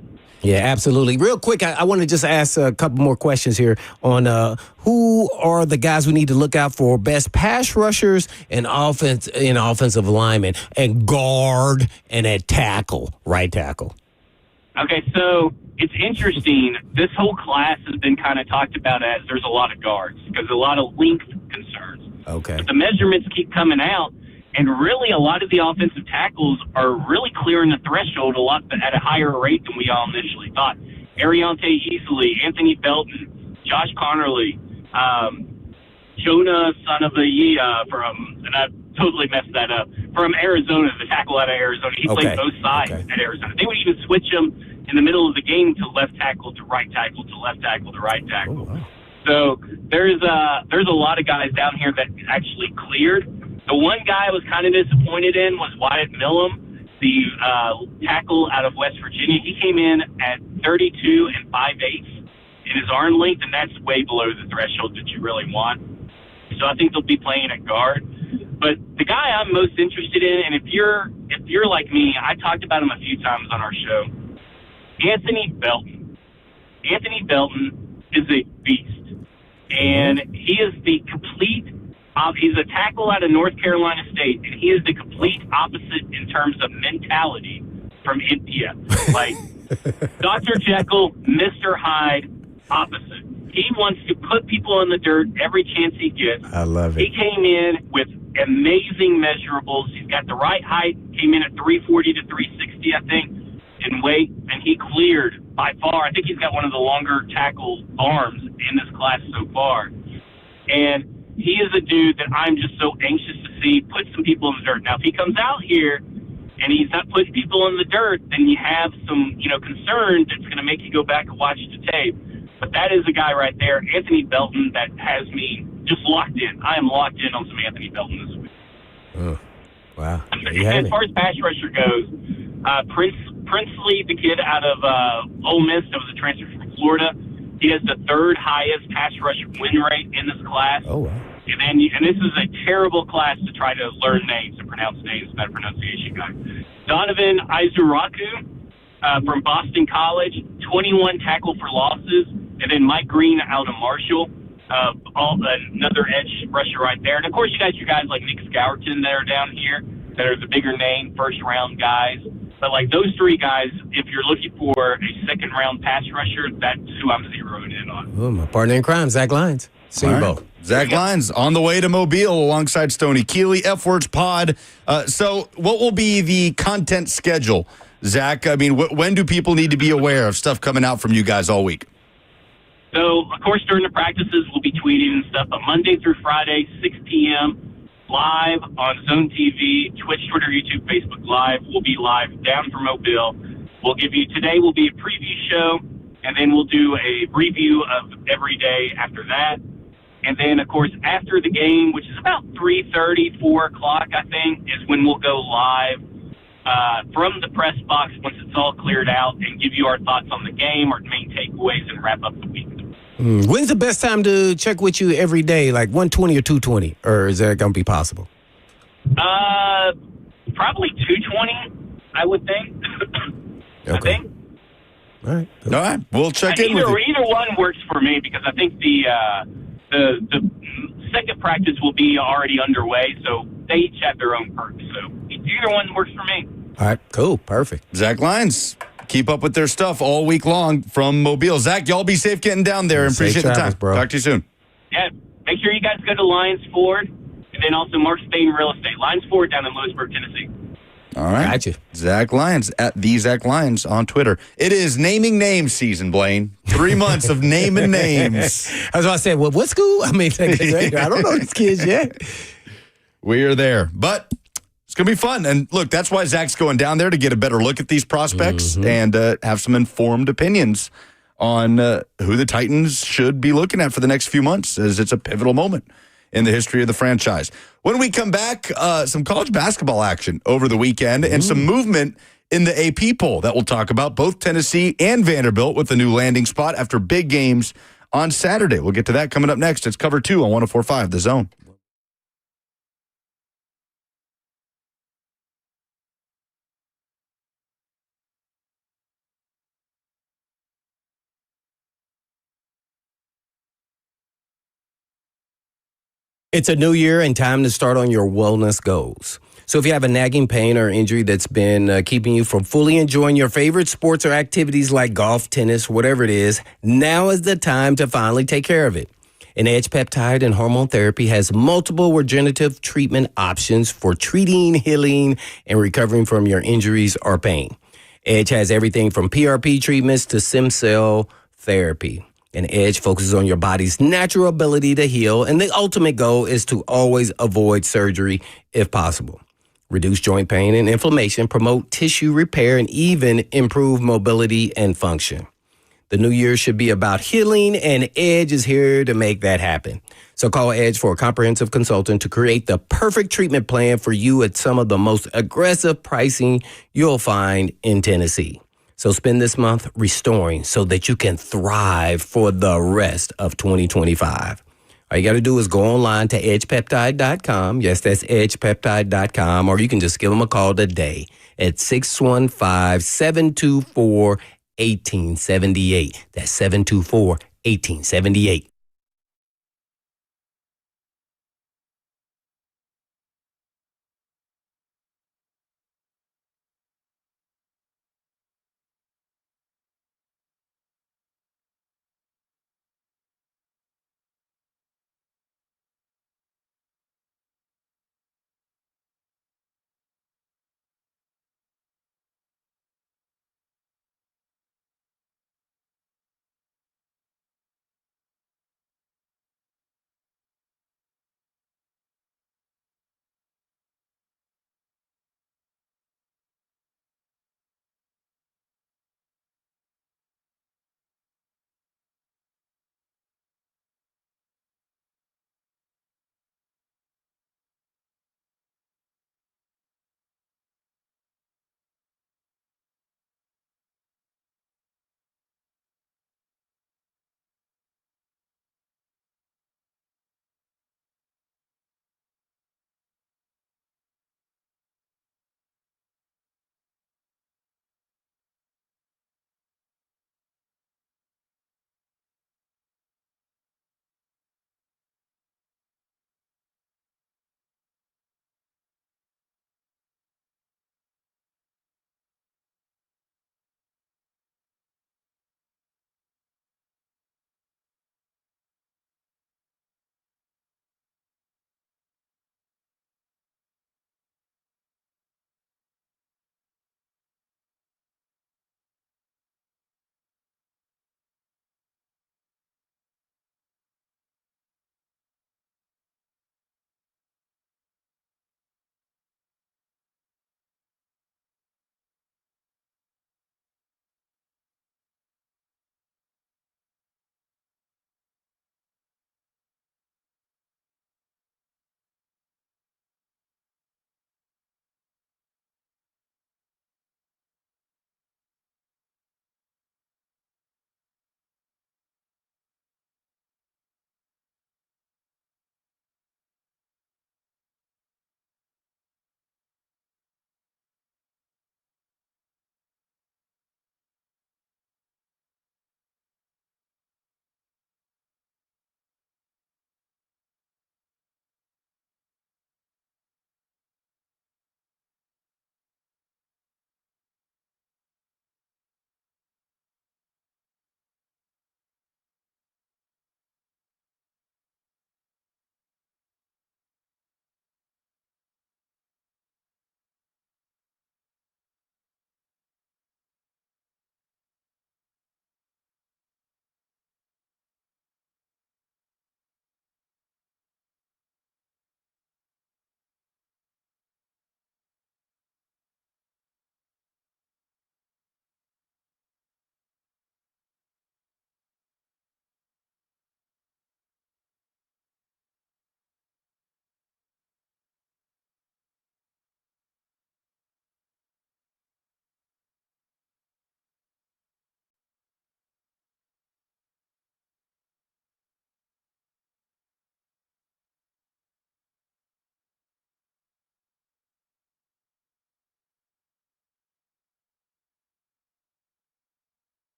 Yeah, absolutely. Real quick, I want to just ask a couple more questions here on who are the guys we need to look out for, best pass rushers and offensive linemen, and guard and at tackle, right tackle. Okay, so it's interesting. This whole class has been kind of talked about as there's a lot of guards because a lot of length concerns. Okay. But the measurements keep coming out, and really a lot of the offensive tackles are really clearing the threshold at a higher rate than we all initially thought. Ariante Easley, Anthony Belton, Josh Connerly, Jonah son of a and I totally messed that up, from Arizona, the tackle out of Arizona. He played both sides at Arizona. They would even switch him in the middle of the game to left tackle to right tackle to left tackle to right tackle. Oh, wow. So there's a lot of guys down here that actually cleared. The one guy I was kind of disappointed in was Wyatt Millham, the tackle out of West Virginia. He came in at 32 and 5/8 in his arm length, and that's way below the threshold that you really want. So I think they'll be playing at guard. But the guy I'm most interested in, and if you're like me, I talked about him a few times on our show, Anthony Belton. Anthony Belton is a beast, and he is the complete. He's a tackle out of North Carolina State, and he is the complete opposite in terms of mentality from India. Like Dr. Jekyll, Mr. Hyde, opposite. He wants to put people in the dirt every chance he gets. I love it. He came in with amazing measurables. He's got the right height. Came in at 340 to 360, I think, in weight, and he cleared by far. I think he's got one of the longer tackle arms in this class so far. And he is a dude that I'm just so anxious to see put some people in the dirt. Now, if he comes out here and he's not putting people in the dirt, then you have some, concern that's going to make you go back and watch the tape. But that is a guy right there, Anthony Belton, that has me just locked in. I am locked in on some Anthony Belton this week. Oh, wow. As far as pass rusher goes, Princely, the kid out of Ole Miss that was a transfer from Florida, he has the third highest pass rush win rate in this class. Oh, wow. And this is a terrible class to try to learn names and pronounce names, not a pronunciation guy. Donovan Izuraku from Boston College, 21 tackle for losses. And then Mike Green out of Marshall, another edge rusher right there. And, of course, you guys like Nick Scourton that are down here that are the bigger name, first-round guys. But, like, those three guys, if you're looking for a second-round pass rusher, that's who I'm zeroing in on. Oh, my partner in crime, Zach Lyons. See you both. Zach Lyons on the way to Mobile alongside Stoney Keeley, F-Words Pod. So what will be the content schedule, Zach? I mean, when do people need to be aware of stuff coming out from you guys all week? So, of course, during the practices, we'll be tweeting and stuff, but Monday through Friday, 6 p.m., live on Zone TV, Twitch, Twitter, YouTube, Facebook Live. We'll be live down from Mobile. Today will be a preview show, and then we'll do a review of every day after that. And then, of course, after the game, which is about 3:30, 4 o'clock, I think, is when we'll go live from the press box once it's all cleared out and give you our thoughts on the game, our main takeaways, and wrap up the week. When's the best time to check with you every day, like 120 or 220? Or is that going to be possible? Probably 220, I would think. Okay. I think. All right. All right. We'll check in with you. Either one works for me because I think the second practice will be already underway, so they each have their own perks. So either one works for me. All right. Cool. Perfect. Zach Lyons. Keep up with their stuff all week long from Mobile. Zach, y'all be safe getting down there and appreciate the time. Bro. Talk to you soon. Yeah, make sure you guys go to Lions Ford and then also Mark Spain Real Estate. Lions Ford down in Lewisburg, Tennessee. All right. Gotcha. Zach Lyons at the Zach Lyons on Twitter. It is naming names season, Blaine. 3 months of naming names. I was about to say, well, what school? I mean, I don't know these kids yet. We are there. But it's going to be fun. And look, that's why Zach's going down there to get a better look at these prospects and have some informed opinions on who the Titans should be looking at for the next few months, as it's a pivotal moment in the history of the franchise. When we come back, some college basketball action over the weekend and some movement in the AP poll that we'll talk about, both Tennessee and Vanderbilt with a new landing spot after big games on Saturday. We'll get to that coming up next. It's Cover 2 on 104.5 The Zone. It's a new year and time to start on your wellness goals. So if you have a nagging pain or injury that's been keeping you from fully enjoying your favorite sports or activities like golf, tennis, whatever it is, now is the time to finally take care of it. And Edge Peptide and Hormone Therapy has multiple regenerative treatment options for treating, healing, and recovering from your injuries or pain. Edge has everything from PRP treatments to stem cell therapy. And Edge focuses on your body's natural ability to heal, and the ultimate goal is to always avoid surgery if possible. Reduce joint pain and inflammation, promote tissue repair, and even improve mobility and function. The new year should be about healing, and Edge is here to make that happen. So call Edge for a comprehensive consultant to create the perfect treatment plan for you at some of the most aggressive pricing you'll find in Tennessee. So spend this month restoring so that you can thrive for the rest of 2025. All you got to do is go online to edgepeptide.com. Yes, that's edgepeptide.com. Or you can just give them a call today at 615-724-1878. That's 724-1878.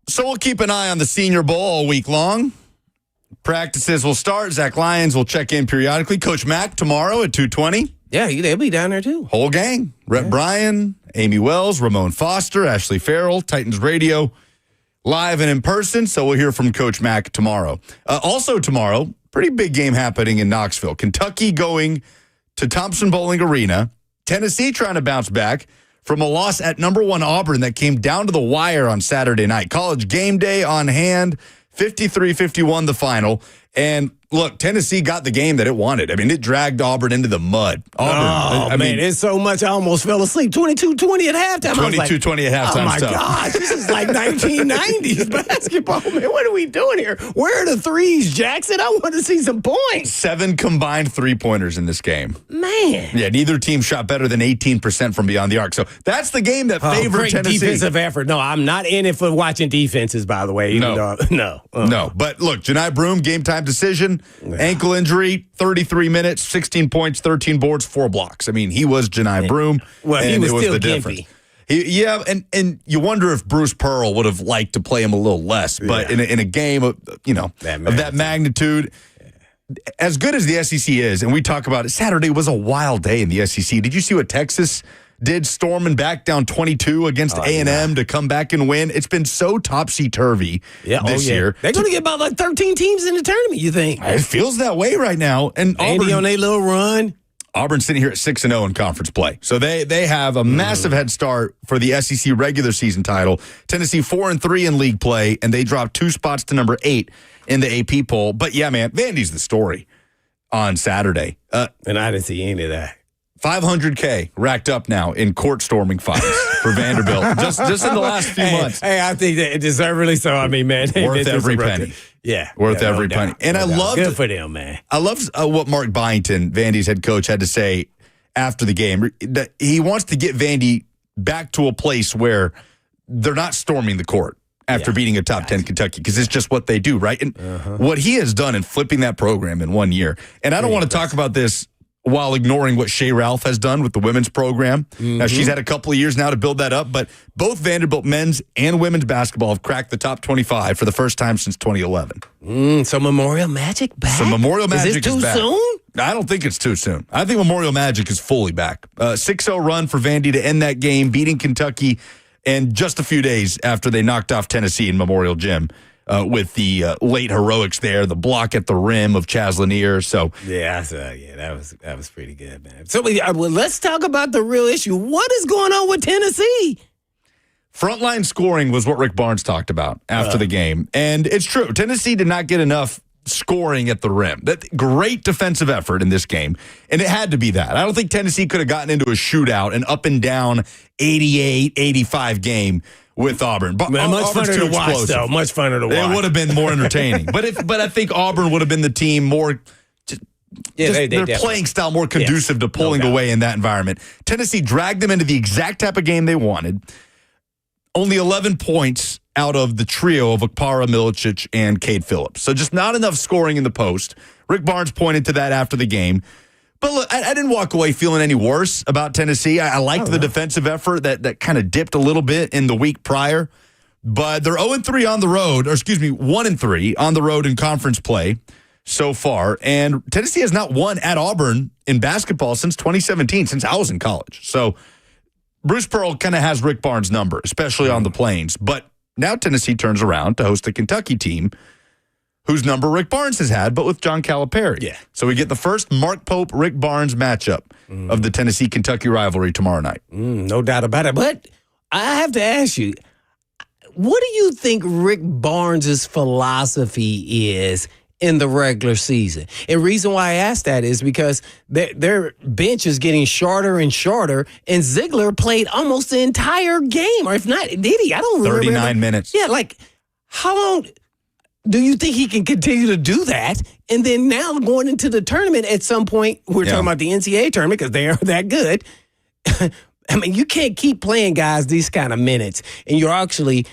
So we'll keep an eye on the Senior Bowl all week long. Practices will start. Zach Lyons will check in periodically. Coach Mack tomorrow at 2:20. Yeah, they'll be down there too. Whole gang. Rhett Bryan, Amy Wells, Ramon Foster, Ashley Farrell, Titans Radio, live and in person. So we'll hear from Coach Mack tomorrow. Also tomorrow, pretty big game happening in Knoxville. Kentucky going to Thompson Bowling Arena. Tennessee trying to bounce back from a loss at number 1 Auburn that came down to the wire on Saturday night. College game day on hand, 53-51 the final. And look, Tennessee got the game that it wanted. I mean, it dragged Auburn into the mud. Auburn, man, it's so much I almost fell asleep. 22-20 at halftime. 22-20 at halftime. Oh, my stuff. gosh. This is like 1990s basketball, man. What are we doing here? Where are the threes, Jackson? I want to see some points. 7 combined three-pointers in this game. Man. Yeah, neither team shot better than 18% from beyond the arc. So that's the game that favored great Tennessee. Defensive effort. No, I'm not in it for watching defenses, by the way. No. No. But look, Janai Broome, game time decision, ankle injury, 33 minutes, 16 points, 13 boards, 4 blocks. I mean, he was Janai Broome. Well, he and was it was still the gimpy. difference. And you wonder if Bruce Pearl would have liked to play him a little less. But in a game of that magnitude, as good as the SEC is, and we talk about it, Saturday was a wild day in the SEC. Did you see what Texas did, storming back down 22 against A&M to come back and win? It's been so topsy-turvy this year. They're going to get about like 13 teams in the tournament, you think? It feels that way right now. And Andy on their little run. Auburn's sitting here at 6-0 in conference play. So they have a massive head start for the SEC regular season title. Tennessee 4-3 in league play, and they dropped 2 spots to number 8 in the AP poll. But yeah, man, Vandy's the story on Saturday. And I didn't see any of that. $500K racked up now in court storming fines for Vanderbilt just in the last few months. Hey, I think that deservedly so. I mean, man, worth every penny. Yeah, worth every penny. And I love good for them, man. I love what Mark Byington, Vandy's head coach, had to say after the game. That he wants to get Vandy back to a place where they're not storming the court after beating a top 10 Kentucky, because it's just what they do, right? And what he has done in flipping that program in 1 year. And I don't want to talk about this while ignoring what Shea Ralph has done with the women's program. Now, she's had a couple of years now to build that up, but both Vanderbilt men's and women's basketball have cracked the top 25 for the first time since 2011. So Memorial Magic back? So Memorial Magic is back. Is it too soon? I don't think it's too soon. I think Memorial Magic is fully back. 6-0 run for Vandy to end that game, beating Kentucky, and just a few days after they knocked off Tennessee in Memorial Gym. With the late heroics there, the block at the rim of Chaz Lanier. So that was pretty good, man. So let's talk about the real issue. What is going on with Tennessee? Frontline scoring was what Rick Barnes talked about after the game, and it's true. Tennessee did not get enough scoring at the rim. That great defensive effort in this game, and it had to be that. I don't think Tennessee could have gotten into a shootout, an up and down 88-85 game with Auburn. But man, much funner to watch, though. Much funner to watch. It would have been more entertaining. but I think Auburn would have been the team more. Their playing style more conducive to pulling away in that environment. Tennessee dragged them into the exact type of game they wanted. Only 11 points out of the trio of Okpara, Milicic, and Cade Phillips. So just not enough scoring in the post. Rick Barnes pointed to that after the game. But look, I didn't walk away feeling any worse about Tennessee. I liked the defensive effort that kind of dipped a little bit in the week prior. But they're 0-3 on the road, 1-3 on the road in conference play so far. And Tennessee has not won at Auburn in basketball since 2017, since I was in college. So Bruce Pearl kind of has Rick Barnes' number, especially on the Plains. But now Tennessee turns around to host a Kentucky team whose number Rick Barnes has had, but with John Calipari. Yeah. So we get the first Mark Pope, Rick Barnes matchup of the Tennessee-Kentucky rivalry tomorrow night. No doubt about it. But I have to ask you, what do you think Rick Barnes' philosophy is in the regular season? And the reason why I ask that is because their bench is getting shorter and shorter, and Ziegler played almost the entire game. Or if not, did he? I don't remember. 39 minutes. Yeah, like, how long do you think he can continue to do that? And then now going into the tournament at some point, we're talking about the NCAA tournament because they are that good. I mean, you can't keep playing guys these kind of minutes. And you're actually,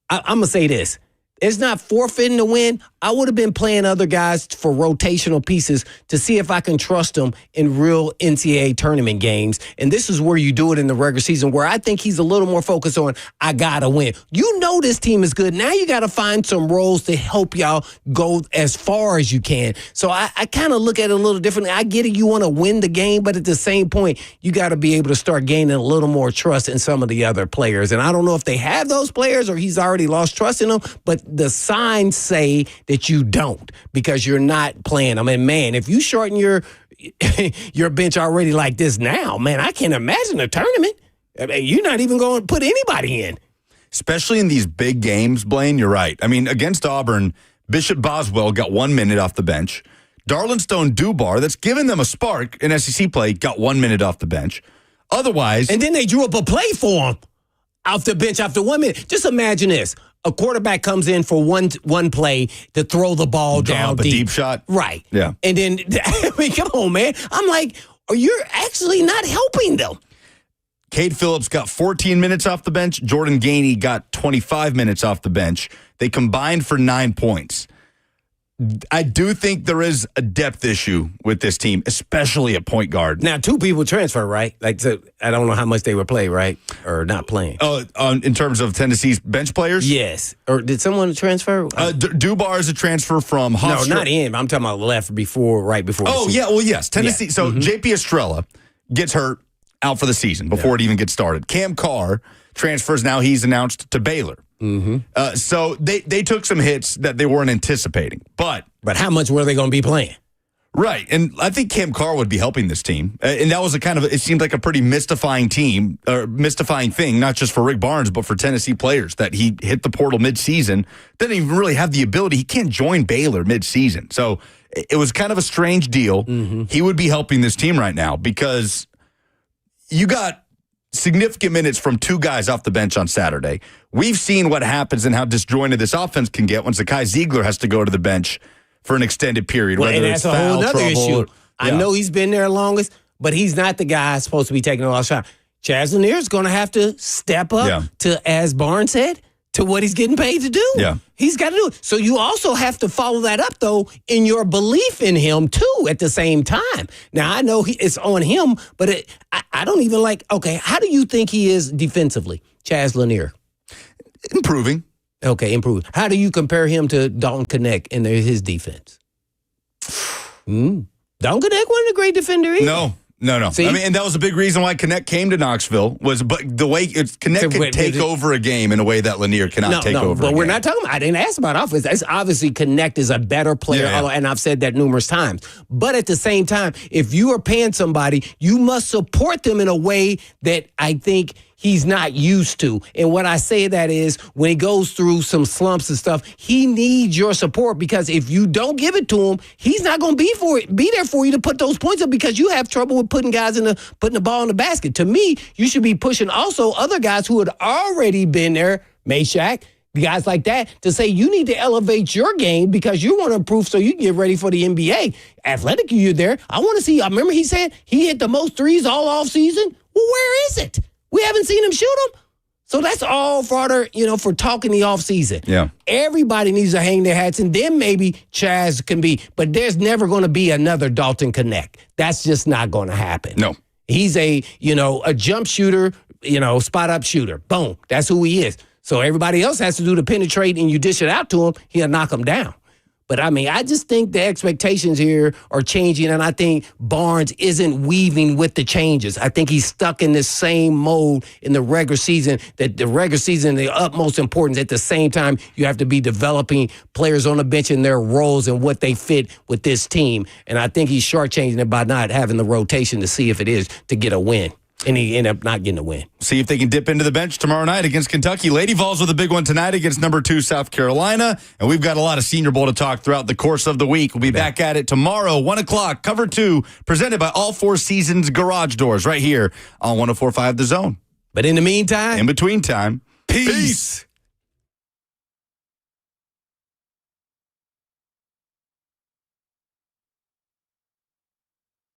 I'm going to say this. It's not forfeiting to win. I would have been playing other guys for rotational pieces to see if I can trust them in real NCAA tournament games. And this is where you do it in the regular season, where I think he's a little more focused on, I got to win. You know this team is good. Now you got to find some roles to help y'all go as far as you can. So I kind of look at it a little differently. I get it. You want to win the game, but at the same point, you got to be able to start gaining a little more trust in some of the other players. And I don't know if they have those players or he's already lost trust in them, but the signs say that you don't because you're not playing them. And, man, if you shorten your bench already like this now, man, I can't imagine a tournament. I mean, you're not even going to put anybody in. Especially in these big games, Blaine, you're right. I mean, against Auburn, Bishop Boswell got 1 minute off the bench. Darlin Stone Dubar, that's given them a spark in SEC play, got 1 minute off the bench. Otherwise, And then they drew up a play for him off the bench after 1 minute. Just imagine this. A quarterback comes in for one play to throw the ball down up a deep shot. Right. Yeah. And then, I mean, come on, man. I'm like, you're actually not helping them. Cade Phillips got 14 minutes off the bench. Jordan Gainey got 25 minutes off the bench. They combined for 9 points. I do think there is a depth issue with this team, especially at point guard. Now, 2 people transfer, right? Like, so I don't know how much they were playing, right? Or not playing. Oh, in terms of Tennessee's bench players? Yes. Or did someone transfer? Dubar is a transfer from Hofstra. No, not in. I'm talking about left right before. Oh, yeah. Well, yes. Tennessee. Yeah. So JP Estrella gets hurt out for the season before it even gets started. Cam Carr transfers now. He's announced to Baylor. So they took some hits that they weren't anticipating. But how much were they going to be playing? Right. And I think Cam Carr would be helping this team. And that was it seemed like a pretty mystifying thing, not just for Rick Barnes, but for Tennessee players, that he hit the portal midseason. Didn't even really have the ability. He can't join Baylor midseason. So it was kind of a strange deal. He would be helping this team right now because you got significant minutes from 2 guys off the bench on Saturday. We've seen what happens and how disjointed this offense can get when Zakai Ziegler has to go to the bench for an extended period. Well, whether and it's that's a foul whole other trouble, issue. I know he's been there longest, but he's not the guy supposed to be taking a lot of shots. Chaz Lanier's going to have to step up to, as Barnes said, to what he's getting paid to do. Yeah. He's got to do it. So you also have to follow that up, though, in your belief in him, too, at the same time. Now, I know it's on him, but I don't even okay, how do you think he is defensively, Chaz Lanier? Improving. Okay, improving. How do you compare him to Dalton Knecht in his defense? Dalton Knecht wasn't a great defender either. No. See? I mean, and that was a big reason why Knecht came to Knoxville but the way Knecht could take over a game in a way that Lanier cannot take over. But we're not talking about. I didn't ask about offense. It's obviously Knecht is a better player, and I've said that numerous times. But at the same time, if you are paying somebody, you must support them in a way that I think he's not used to. And what I say that is when he goes through some slumps and stuff, he needs your support because if you don't give it to him, he's not going to be there for you to put those points up because you have trouble with putting the ball in the basket. To me, you should be pushing also other guys who had already been there, Meshack, guys like that, to say you need to elevate your game because you want to improve so you can get ready for the NBA. Athletically, you're there. I want to see. I remember he said he hit the most threes all off season. Well, where is it? We haven't seen him shoot them. So that's all for talking the offseason. Yeah. Everybody needs to hang their hats, and then maybe Chaz can be. But there's never going to be another Dalton Knecht. That's just not going to happen. No. He's a jump shooter, spot-up shooter. Boom. That's who he is. So everybody else has to do the penetrate, and you dish it out to him, he'll knock him down. But, I mean, I just think the expectations here are changing, and I think Barnes isn't weaving with the changes. I think he's stuck in this same mode in the regular season, that the regular season is the utmost importance. At the same time, you have to be developing players on the bench and their roles and what they fit with this team. And I think he's shortchanging it by not having the rotation to see if it is to get a win. And he ended up not getting a win. See if they can dip into the bench tomorrow night against Kentucky. Lady Vols with a big one tonight against number 2 South Carolina. And we've got a lot of Senior Bowl to talk throughout the course of the week. We'll be back at it tomorrow, 1 o'clock, Cover 2, presented by All Four Seasons Garage Doors right here on 104.5 The Zone. But in the meantime, in between time, peace.